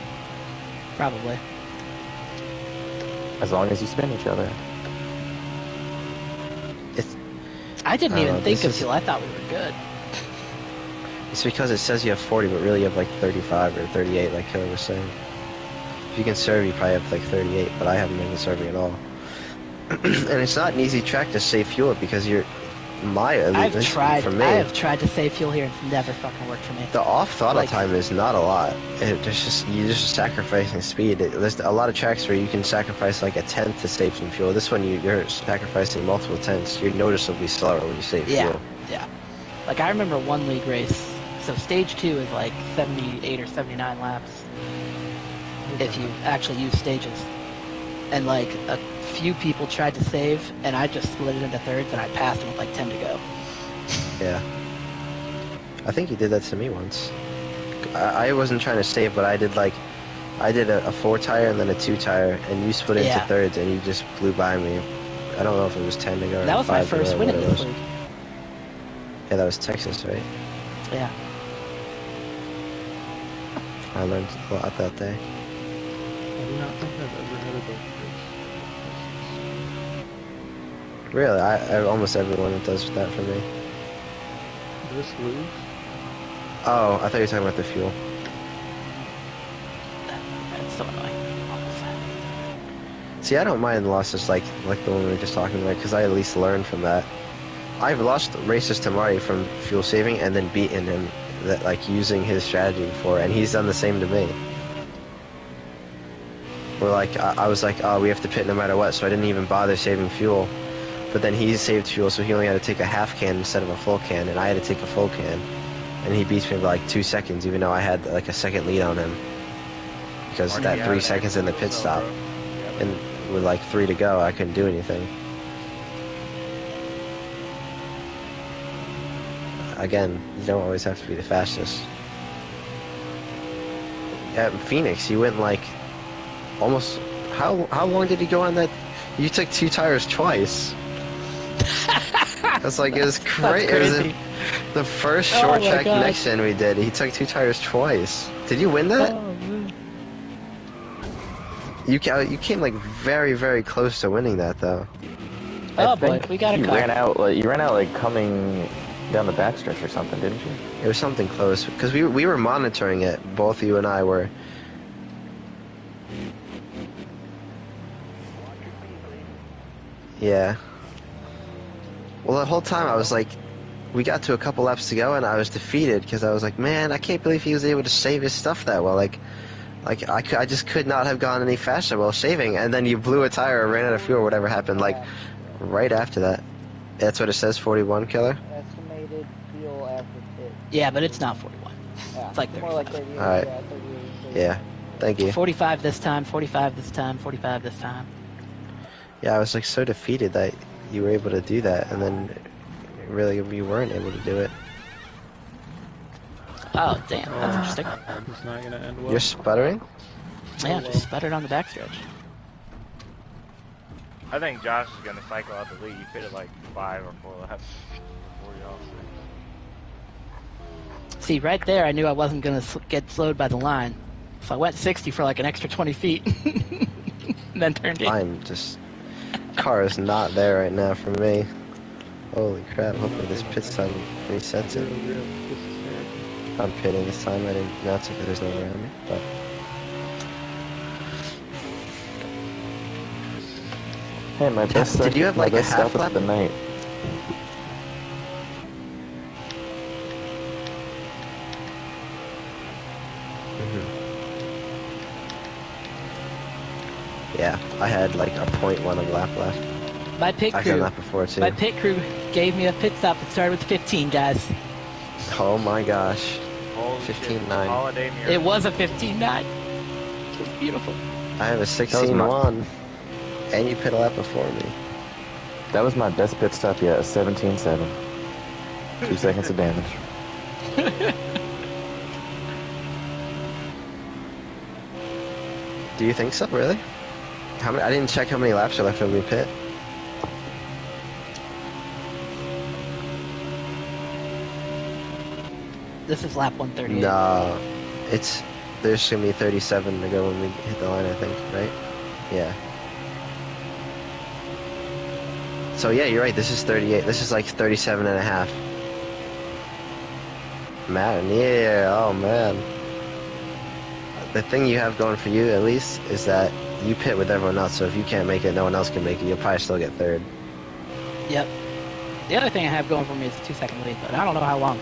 Probably. As long as you spin each other. I didn't even think this of is- fuel. I thought we were good. It's because it says you have 40, but really you have like 35 or 38, like Killer was saying. If you can serve, you probably have like 38, but I haven't been serving at all. And it's not an easy track to save fuel because you're at least for me. I have tried to save fuel here and it's never fucking worked for me. The off throttle Like- time is not a lot. You're just sacrificing speed. There's a lot of tracks where you can sacrifice like a tenth to save some fuel. This one you're sacrificing multiple tenths. You're noticeably slower when you save Yeah, fuel. yeah. Like I remember one league race. So stage 2 is like 78 or 79 laps if you actually use stages. And like a few people tried to save, and I just split it into thirds, and I passed them with like 10 to go. Yeah. I think you did that to me once. I wasn't trying to save, but I did a 4 tire and then a 2 tire, and you split into Yeah. thirds, and you just blew by me. I don't know if it was 10 to go or That was my 5 to go first or win what in it this was. league. Yeah, that was Texas, right? Yeah. I learned a lot that day. I do not think I've ever had a boat race. Really, I almost everyone does that for me. Just lose? Oh, I thought you were talking about the fuel. That's so annoying. See, I don't mind losses like the one we were just talking about, because I at least learned from that. I've lost races to Marty from fuel saving and then beaten him, that like using his strategy before, and he's done the same to me. Where like I was like, oh, we have to pit no matter what, so I didn't even bother saving fuel. But then he saved fuel, so he only had to take a half can instead of a full can, and I had to take a full can. And he beats me by like 2 seconds, even though I had like a second lead on him. Because Marty, that you 3 have an seconds in the extra pit cell, stop, bro. Yep. and with like 3 to go, I couldn't do anything. Again, you don't always have to be the fastest. At Phoenix, you went like almost. How long did he go on that? You took 2 tires twice. That's like it was great. It was crazy. the first Oh short my track God. next gen we did. He took 2 tires twice. Did you win that? Oh, man. You came like very close to winning that though. Oh I boy, think we got a you car. ran out like coming down the backstretch or something, didn't you? It was something close because we were monitoring it. Both you and I were. Yeah. Well, the whole time I was like, we got to a couple laps to go, and I was defeated because I was like, man, I can't believe he was able to save his stuff that well. Like I just could not have gone any faster while saving. And then you blew a tire or ran out of fuel or whatever happened. Like right after that. That's what it says. 41 killer. Estimated fuel after pit. Yeah, but it's not 41. Yeah, It's like more like 35. 38. Alright. Yeah, 38. Yeah. Thank you. 45 this time, 45 this time, 45 this time. Yeah, I was like so defeated that you were able to do that, and then really you weren't able to do it. Oh, damn, that's interesting. It's not gonna end well. You're sputtering? Yeah, just sputtered on the backstretch. I think Josh is gonna cycle out the lead. He pitted like 5 or 4 laps before y'all. See, right there, I knew I wasn't going to get slowed by the line. So I went 60 for like an extra 20 feet. And then turned in. I'm just... Car is not there right now for me. Holy crap, hopefully this pit time resets it. This is terrible. I'm pitting this time, I didn't announce it because there's no one around me, but... Hey, my best. Did you have, like, my a best half stop lap? of the night? Yeah, I had like a 0.1 of lap left. My pit I've done crew, that before too. my pit crew gave me a pit stop that started with 15, guys. Oh my gosh. Holy shit, 15.9. Holiday mirror. It was a 15.9. It was beautiful. I have a was my- 16.1. And you pit a lap before me. That was my best pit stop yet. A 17.7. 2 seconds of damage. Do you think so, really? How many? I didn't check how many laps are left of the pit. This is lap 138. No. There's gonna be 37 to go when we hit the line, I think, right? Yeah. So yeah, you're right, this is 38. This is like 37 and a half. Man, yeah, oh man. The thing you have going for you, at least, is that you pit with everyone else, so if you can't make it, no one else can make it. You'll probably still get third. Yep. The other thing I have going for me is a 2-second lead, but I don't know how long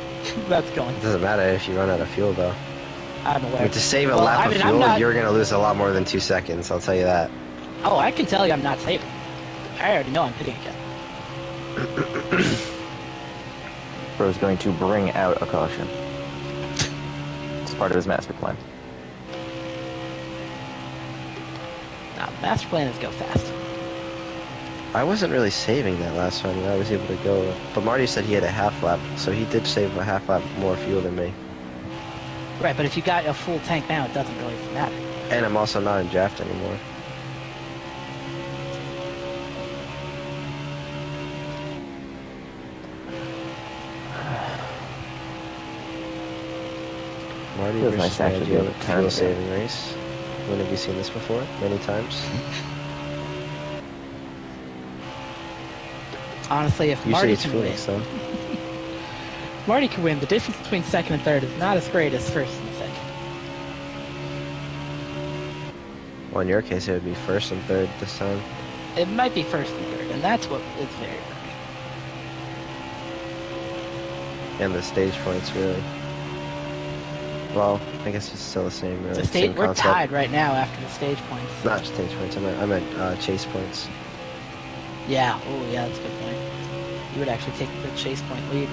that's going. It doesn't matter if you run out of fuel, though. I'm aware. But to save a Well, lap I of mean, I'm fuel, not- you're going to lose a lot more than 2 seconds, I'll tell you that. Oh, I can tell you I'm not saving. I already know I'm pitting again. Bro's going to bring out a caution. It's part of his master plan. Nah, the master plan is go fast. I wasn't really saving that last one. I was able to go, but Marty said he had a half lap, so he did save a half lap more fuel than me. Right, but if you got a full tank now, it doesn't really matter. And I'm also not in draft anymore. Marty Feels versus nice to actually be able Maggio, to turn fuel again. saving race. When have you seen this before? Many times. Honestly, if Usually Marty it's can win, Phoenix though. Marty can win. The difference between second and third is not as great as first and second. Well, in your case, it would be first and third this time. It might be first and third, and that's what is very rare. And the stage points, really. Well, I guess it's still the same, really. The Same we're concept. tied right now after the stage points. Not stage points, I meant chase points. Yeah. Oh, yeah, that's a good point. You would actually take the chase point lead.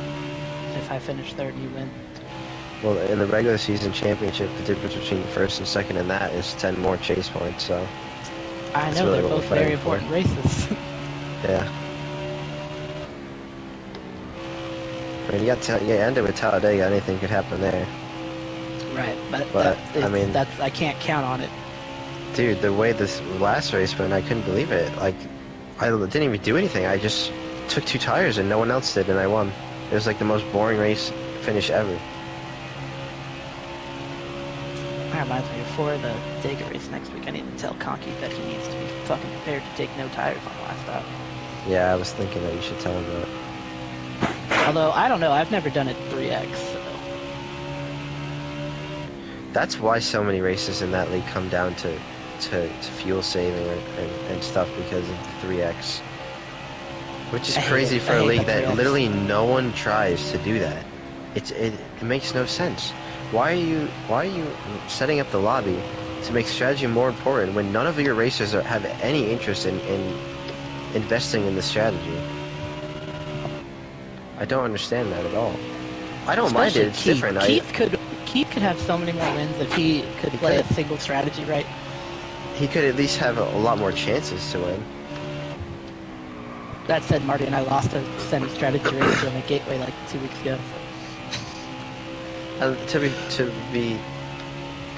If I finish third, you win. Well, in the regular season championship, the difference between first and second and that is 10 more chase points, so... I That's know, really they're what we're both very fighting for. important races. Yeah. I mean, you ended with Talladega, anything could happen there. Right, but But, I mean- I can't count on it. Dude, the way this last race went, I couldn't believe it. Like, I didn't even do anything. I just took 2 tires and no one else did, and I won. It was like the most boring race finish ever. That reminds me, before the Dega race next week, I need to tell Conky that he needs to be fucking prepared to take no tires on the last stop. Yeah, I was thinking that you should tell him that. Although, I don't know, I've never done it 3x, so... That's why so many races in that league come down to fuel saving and stuff, because of the 3x. Which is I hate crazy it. for I a hate league the that 3X. literally no one tries to do that. It makes no sense. Why are you setting up the lobby to make strategy more important when none of your racers have any interest in investing in the strategy? I don't understand that at all. I don't mind it. It's Keith. different. Keith could have so many more wins if he could play a single strategy right. He could at least have a lot more chances to win. That said, Marty and I lost a semi-strategy race in a gateway like 2 weeks ago. To be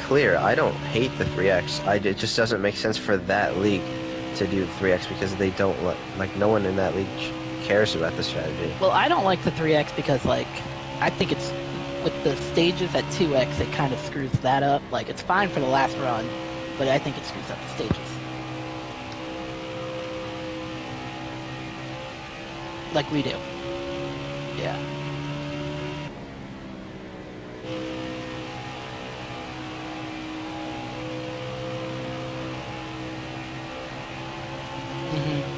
clear, I don't hate the 3x. It just doesn't make sense for that league to do the 3x because they don't like no one in that league cares about the strategy. Well, I don't like the 3x because, like, I think it's with the stages at 2x, it kind of screws that up. Like, it's fine for the last run, but I think it screws up the stages. Like we do. Yeah.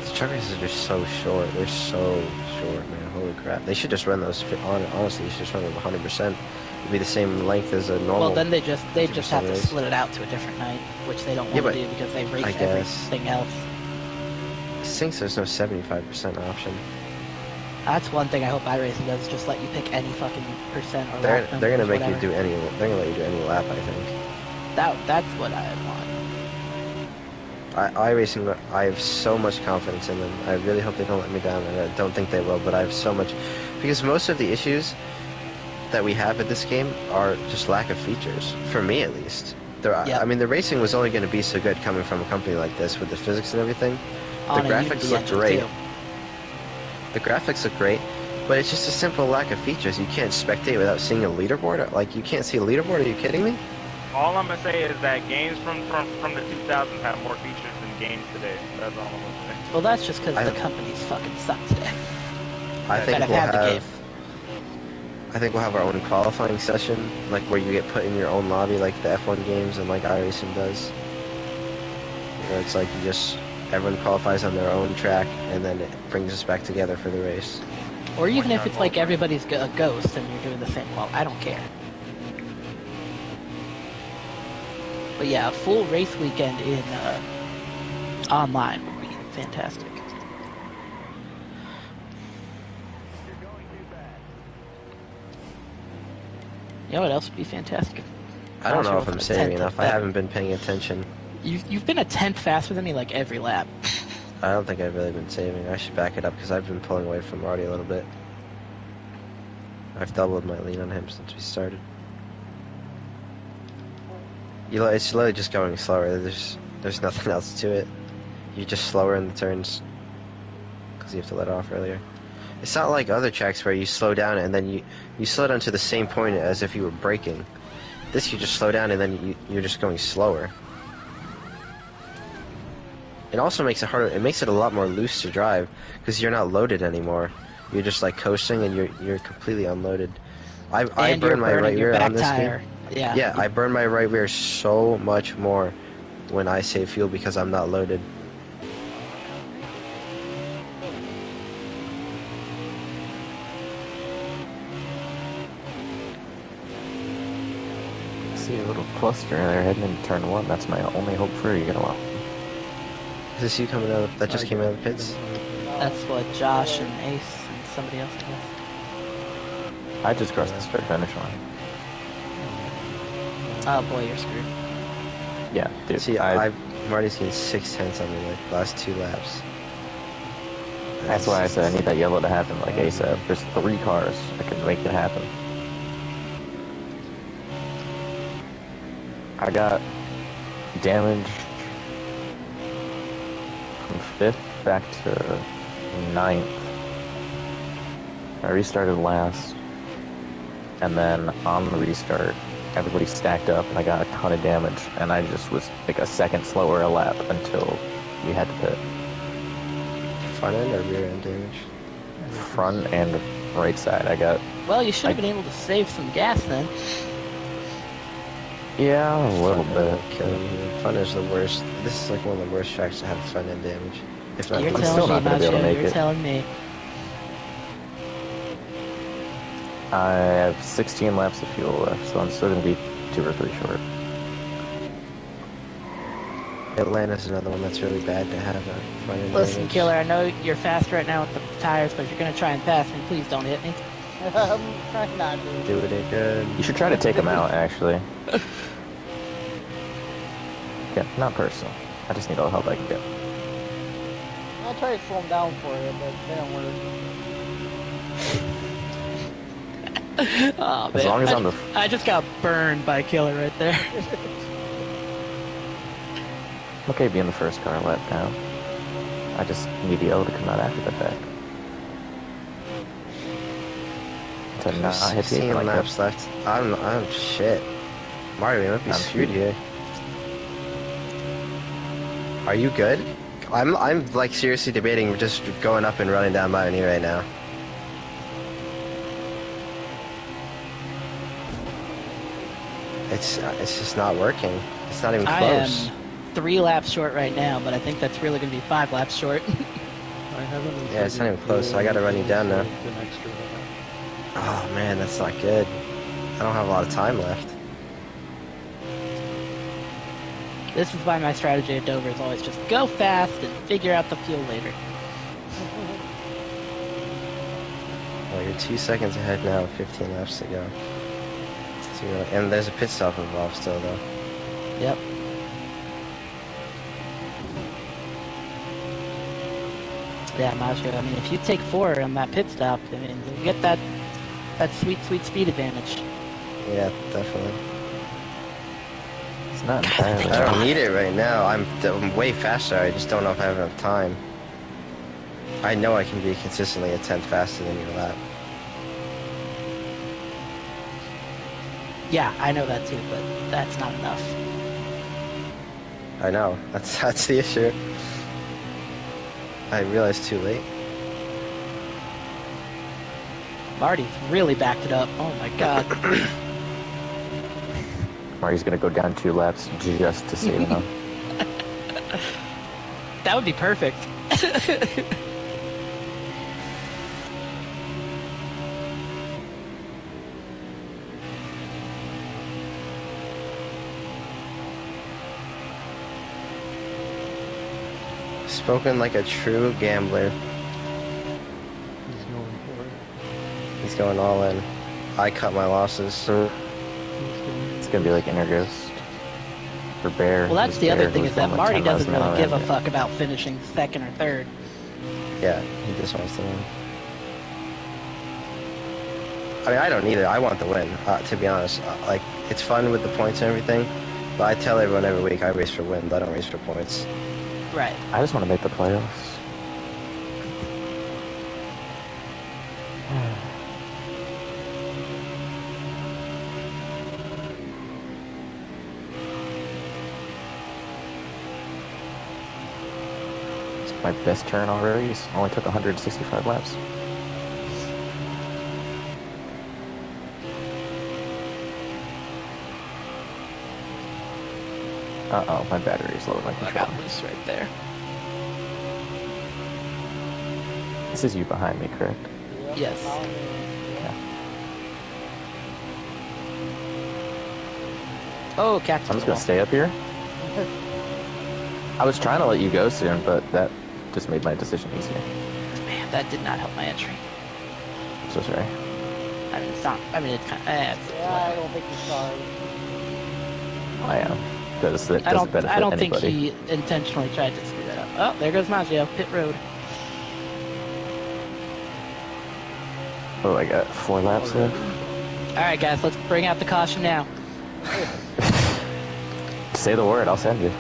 These truck races are just so short. They're so short, man. Holy crap. They should just run those, honestly, they should just run them 100%. It'd be the same length as a normal. Well, then they just have to race. split it out to a different night, which they don't Yeah, want to but do because they race I guess. everything else. Since there's no 75% option. That's one thing I hope iRacing does, just let you pick any fucking percent or They're lap gonna numbers, make whatever. you do any. They're gonna let you do any lap, I think. That's what I want. iRacing, I have so much confidence in them. I really hope they don't let me down, and I don't think they will, but I have so much... Because most of the issues that we have at this game are just lack of features, for me at least. Yep. I mean, the racing was only going to be so good coming from a company like this with the physics and everything. On The a graphics Unity look engine, great. too. The graphics look great, but it's just a simple lack of features. You can't spectate without seeing a leaderboard. Like, you can't see a leaderboard? Are you kidding me? All I'm gonna say is that games from the 2000s have more features than games today. That's all I'm gonna say. Well, that's just because I- the companies fucking suck today. I think That we'll have had the have... game. I think we'll have our own qualifying session, like where you get put in your own lobby, like the F1 games and like iRacing does. Where it's like everyone qualifies on their own track, and then it brings us back together for the race. Or even if it's like everybody's a ghost and you're doing the same, well, I don't care. But yeah, a full race weekend in online would be fantastic. You know what else would be fantastic? I don't know Joshua if I'm was saving 10th enough. I better. haven't been paying attention. You've been a 10th faster than me like every lap. I don't think I've really been saving. I should back it up because I've been pulling away from Marty a little bit. I've doubled my lead on him since we started. It's literally just going slower. There's nothing else to it. You're just slower in the turns because you have to let off earlier. It's not like other tracks where you slow down and then you slow down to the same point as if you were braking. This you just slow down and then you're just going slower. It also makes it harder. It makes it a lot more loose to drive because you're not loaded anymore. You're just like coasting and you're completely unloaded. I burn my right rear on this tire. thing. Yeah. Yeah, I burn my right rear so much more when I save fuel because I'm not loaded. See a little cluster there heading into turn 1. That's my only hope for you. Well, Is this you coming out? That just came out of the pits? That's what Josh and Ace and somebody else does. I just crossed the start finish line. Oh boy, you're screwed. Yeah, dude. See, Marty's getting 6/10 on me like the last 2 laps. That's why I said I need that yellow to happen like ASAP. There's 3 cars that can make it happen. I got damage from 5th back to 9th. I restarted last, and then on the restart, everybody stacked up, and I got a ton of damage, and I just was like a second slower a lap until we had to pit. Front end or rear end damage? Front and right side, I got. Well, you should have been able to save some gas then. Yeah, a little Front end bit. will kill you. Front is the worst. This is like one of the worst tracks to have front end damage. If not, You're the still telling me, not gonna be able to Nacho. make You're it. telling me. I have 16 laps of fuel left, so I'm still gonna be 2 or 3 short. Atlanta's another one that's really bad to have a front end Listen, damage. Killer, I know you're fast right now with the tires, but if you're gonna try and pass me, please don't hit me. I'm trying not to. Do it again. You should try to take them out, actually. Yeah, not personal. I just need all the help I can get. I'll try to slow them down for you, but they don't work. Oh, man. As long as I'm the I just got burned by Killer right there. I'm okay being the first car lap now. I just need the yellow to come out after the fact. To not hit the 16 apron like laps that. left. I'm shit. Mario, we might be I'm screwed screwed. here. Are you good? I'm like seriously debating just going up and running down by me right now. It's just not working. It's not even I close. am 3 laps short right now, but I think that's really gonna be 5 laps short. I haven't. Yeah, it's not even close, so I gotta run you down now. An extra lap. Oh man, that's not good. I don't have a lot of time left. This is why my strategy at Dover is always just go fast and figure out the fuel later. Well, you're 2 seconds ahead now, 15 laps to go. So and there's a pit stop involved still, though. Yep. Yeah, Macho, I mean, if you take 4 on that pit stop, I mean, you'll get that sweet, sweet speed advantage. Yeah, definitely. It's not entirely. I don't need it right now. I'm way faster. I just don't know if I have enough time. I know I can be consistently a tenth faster than your lap. Yeah, I know that too, but that's not enough. I know. That's the issue. I realized too late. Marty's really backed it up. Oh my god. Marty's gonna go down 2 laps just to save enough. That would be perfect. Spoken like a true gambler. He's going for it. He's going all in. I cut my losses. He's going It's gonna be like Inner Ghost. for Bear. Well, that's This the other Bear thing was is that going like Marty 10 miles doesn't an really hour give a at me. fuck about finishing second or third. Yeah, he just wants to win. I mean, I don't either. I want the win, to be honest. Like, it's fun with the points and everything, but I tell everyone every week I race for wins. I don't race for points. Right. I just want to make the playoffs. It's my best turn already. It only took 165 laps. Uh-oh, my battery is low in my I controller. got loose right there. This is you behind me, correct? Yep, Yes. follow me. Oh, catch I'm the just wall. gonna stay up here. I was trying to let you go soon, but that just made my decision easier. Man, that did not help my entry. I'm so sorry. I mean, it's not. I mean, it's kind of. Yeah, I don't think he's sorry. I am. Because it I doesn't don't. benefit I don't think anybody. he intentionally tried to screw that up. Oh, there goes Maggio. Pit road. Oh, I got 4 laps left. All right, guys, let's bring out the caution now. Say the word, I'll send you.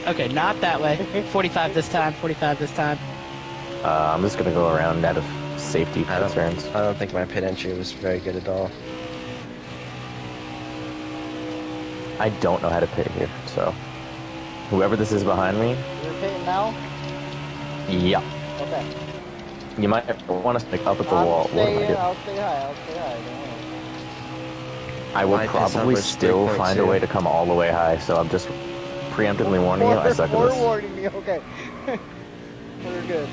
Okay, not that way. 45 this time. 45 this time. I'm just gonna go around out of safety I concerns. don't think my pit entry was very good at all. I don't know how to pit here, so whoever this is behind me, You're pitting now? yeah, Okay. you might want to stick up at the I'm wall. What am I staying, doing? I'll stay high, Don't worry. I will My pit stop probably was still find a 3.2. way to come all the way high, so I'm just preemptively warning you. I suck at this. Warning me, okay. We're good.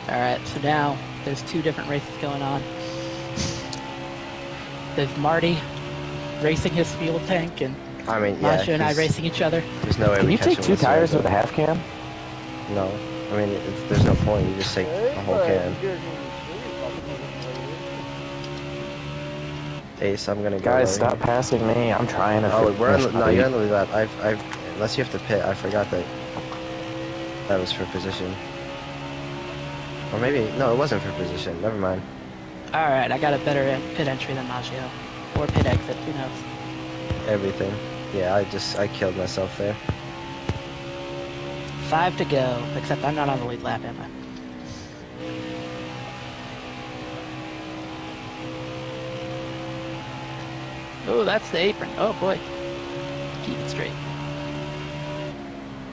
All right, so now there's 2 different races going on. There's Marty racing his fuel tank, and I mean, yeah. Masha and I racing each other. There's no way Can we you catch take him 2 with tires zero, with a half cam? No. I mean, there's no point. You just take a whole can. Ace, I'm gonna go. Guys, low stop here. passing me. I'm trying to. Oh, we're on the, finish no, my you're on lead. the lead lap. Unless you have to pit, I forgot that was for position. Or maybe, no, it wasn't for position. Never mind. All right, I got a better pit entry than Maggio, or pit exit. Who knows? Everything. Yeah, I killed myself there. 5 to go. Except I'm not on the lead lap, am I? Oh, that's the apron. Oh boy. Keep it straight.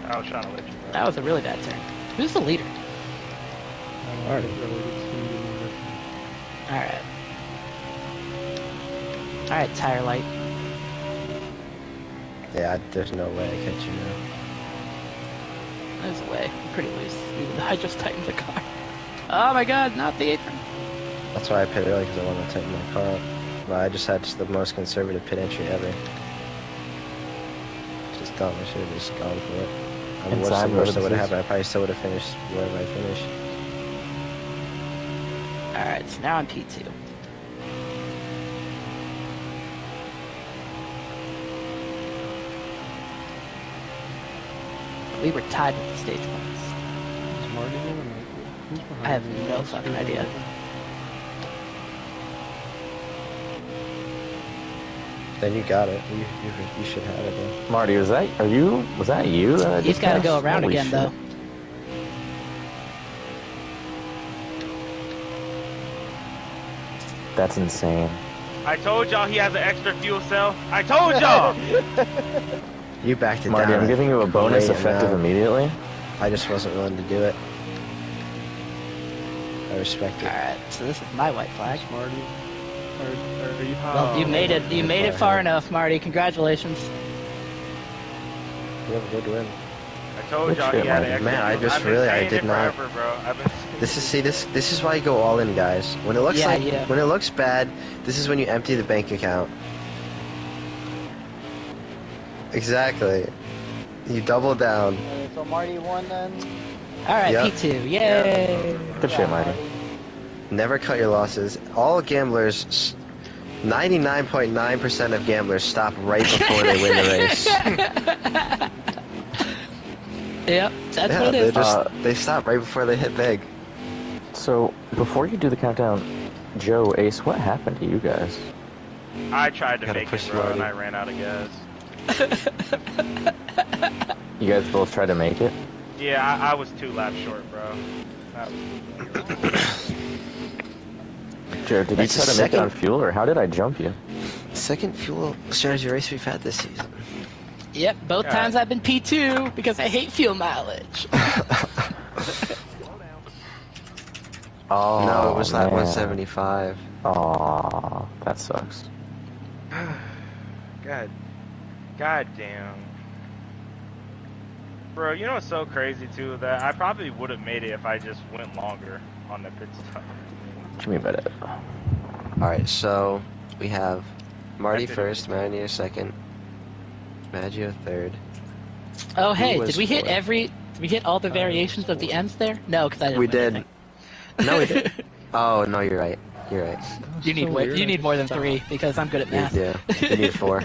I was trying to let you know. That was a really bad turn. Who's the leader? Marty. Alright. Alright, tire light. Yeah, there's no way I catch you now. There's a way. I'm pretty loose. Even though I just tightened the car. Oh my god, not the apron. That's why I pit early, because I want to tighten my car up. But I just had the most conservative pit entry ever. Just dumb. I should have just gone for it. I mean, what's Inside the worst that road would have assist. happened? I probably still would have finished wherever I finished. Alright, so now I'm P2. We were tied with the stage points. Is Marty going to make it? Who's behind I have you? no fucking idea. Then you got it. You should have it then. Marty, was that you? That I He's just got to passed? go around Holy again, shit. though. That's insane. I told y'all he has an extra fuel cell. I told y'all. You backed it Marty, down. I'm giving you a bonus great effective amount. immediately. I just wasn't willing to do it. I respect it. Alright, so this is my white flag. Marty? Are you Well, you made it. You made it far enough, Marty. Congratulations. You have a good win. I told Good y'all shit, he had Marty. an extra Man, I fuel. just I've been really- I saying did it not- forever, bro. I've been. This is why you go all in, guys. When it looks Yeah, like yeah. when it looks bad, this is when you empty the bank account. Exactly. You double down. So Marty won then? Alright, Yep. P2. Yay! Good shit, Marty. Never cut your losses. All gamblers 99.9% of gamblers stop right before they win the race. Yep, that's Yeah, what it is. they stop right before they hit big. So, before you do the countdown, Joe, Ace, what happened to you guys? I tried to Gotta make it, push bro, and Marty. I ran out of gas. You guys both tried to make it? Yeah, I was 2 laps short, bro. That was Joe, did That's you the try to make it on second- fuel, or how did I jump you? Second fuel strategy race we've had this season. Yep, both God. times I've been P2 because I hate fuel mileage. Oh, No, it was man. that 175. Aw, that sucks. God damn. Bro, you know what's so crazy too? That I probably would have made it if I just went longer on the pit stop. Give me a minute. Alright, so we have Marty did it. first, Marinir second, Maggio third. Oh, hey, was did we hit fourth? Did we hit all the variations of the ends there? No, because I didn't We win did. anything. No, we did. Oh, no, you're right. You're right. You need So weird, you I need just more than stopped. 3 because I'm good at math. Yeah, we need 4.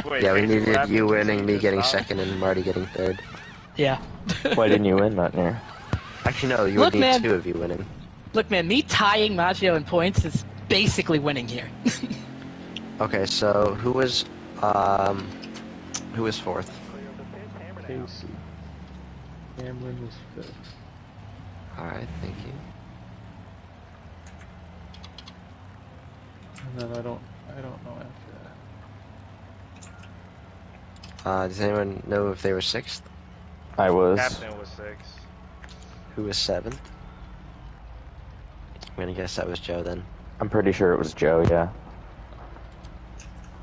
Wait, Yeah, we Casey, what needed happened? you So winning, me just getting stopped? second, and Marty getting third. Yeah. Why didn't you win that near? Actually, no, you Look, would need man. 2 of you winning. Look, man, me tying Maggio in points is basically winning here. Okay, so who was fourth? Casey. Cameron was 5th. Alright, thank you. And then I don't know after that. Does anyone know if they were 6th? I was. Captain was 6. Who was 7th? I'm gonna guess that was Joe then. I'm pretty sure it was Joe, yeah.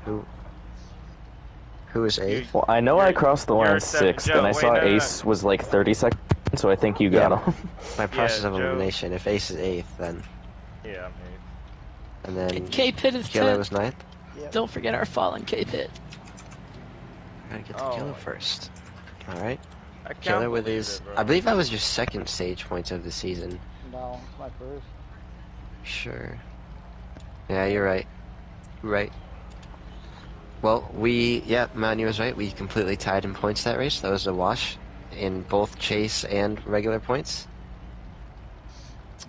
Who was 8th? Well, I know I You're- crossed the you're line seven- 6th, Joe, and I wait, saw no, no, no. Ace was like 30 seconds, so I think you got Yeah. him. By process of Joe- elimination, if Ace is 8th, then. Yeah, I'm 8. And then K-Pit is Killer 10th. was 9th? Yep. Don't forget our fallen K-Pit. Gotta get the Oh. Killer first. Alright. I can't Killer with believe his. it, bro. I believe that was your second stage points of the season. No, it's my first. Sure. Yeah, you're right. Right. Well, Manu was right. We completely tied in points that race. That was a wash in both chase and regular points.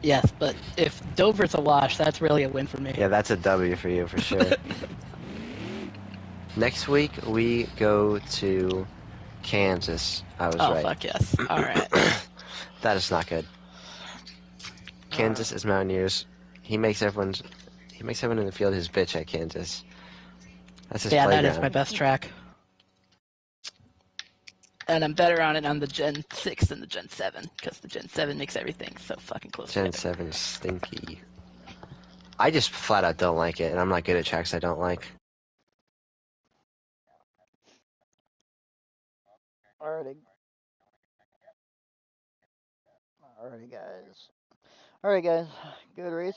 Yes, but if Dover's a wash, that's really a win for me. Yeah, that's a W for you for sure. Next week we go to Kansas. I was Oh, right. fuck yes. Alright. That is not good. Kansas is Mountaineers. He makes everyone in the field his bitch at Kansas. That's his Yeah, playground. that is my best track. And I'm better on it on the Gen 6 than the Gen 7, because the Gen 7 makes everything so fucking close Gen together. 7 is stinky. I just flat out don't like it, and I'm not good at tracks I don't like. Alrighty. Alrighty, guys. Alright, guys. Good race.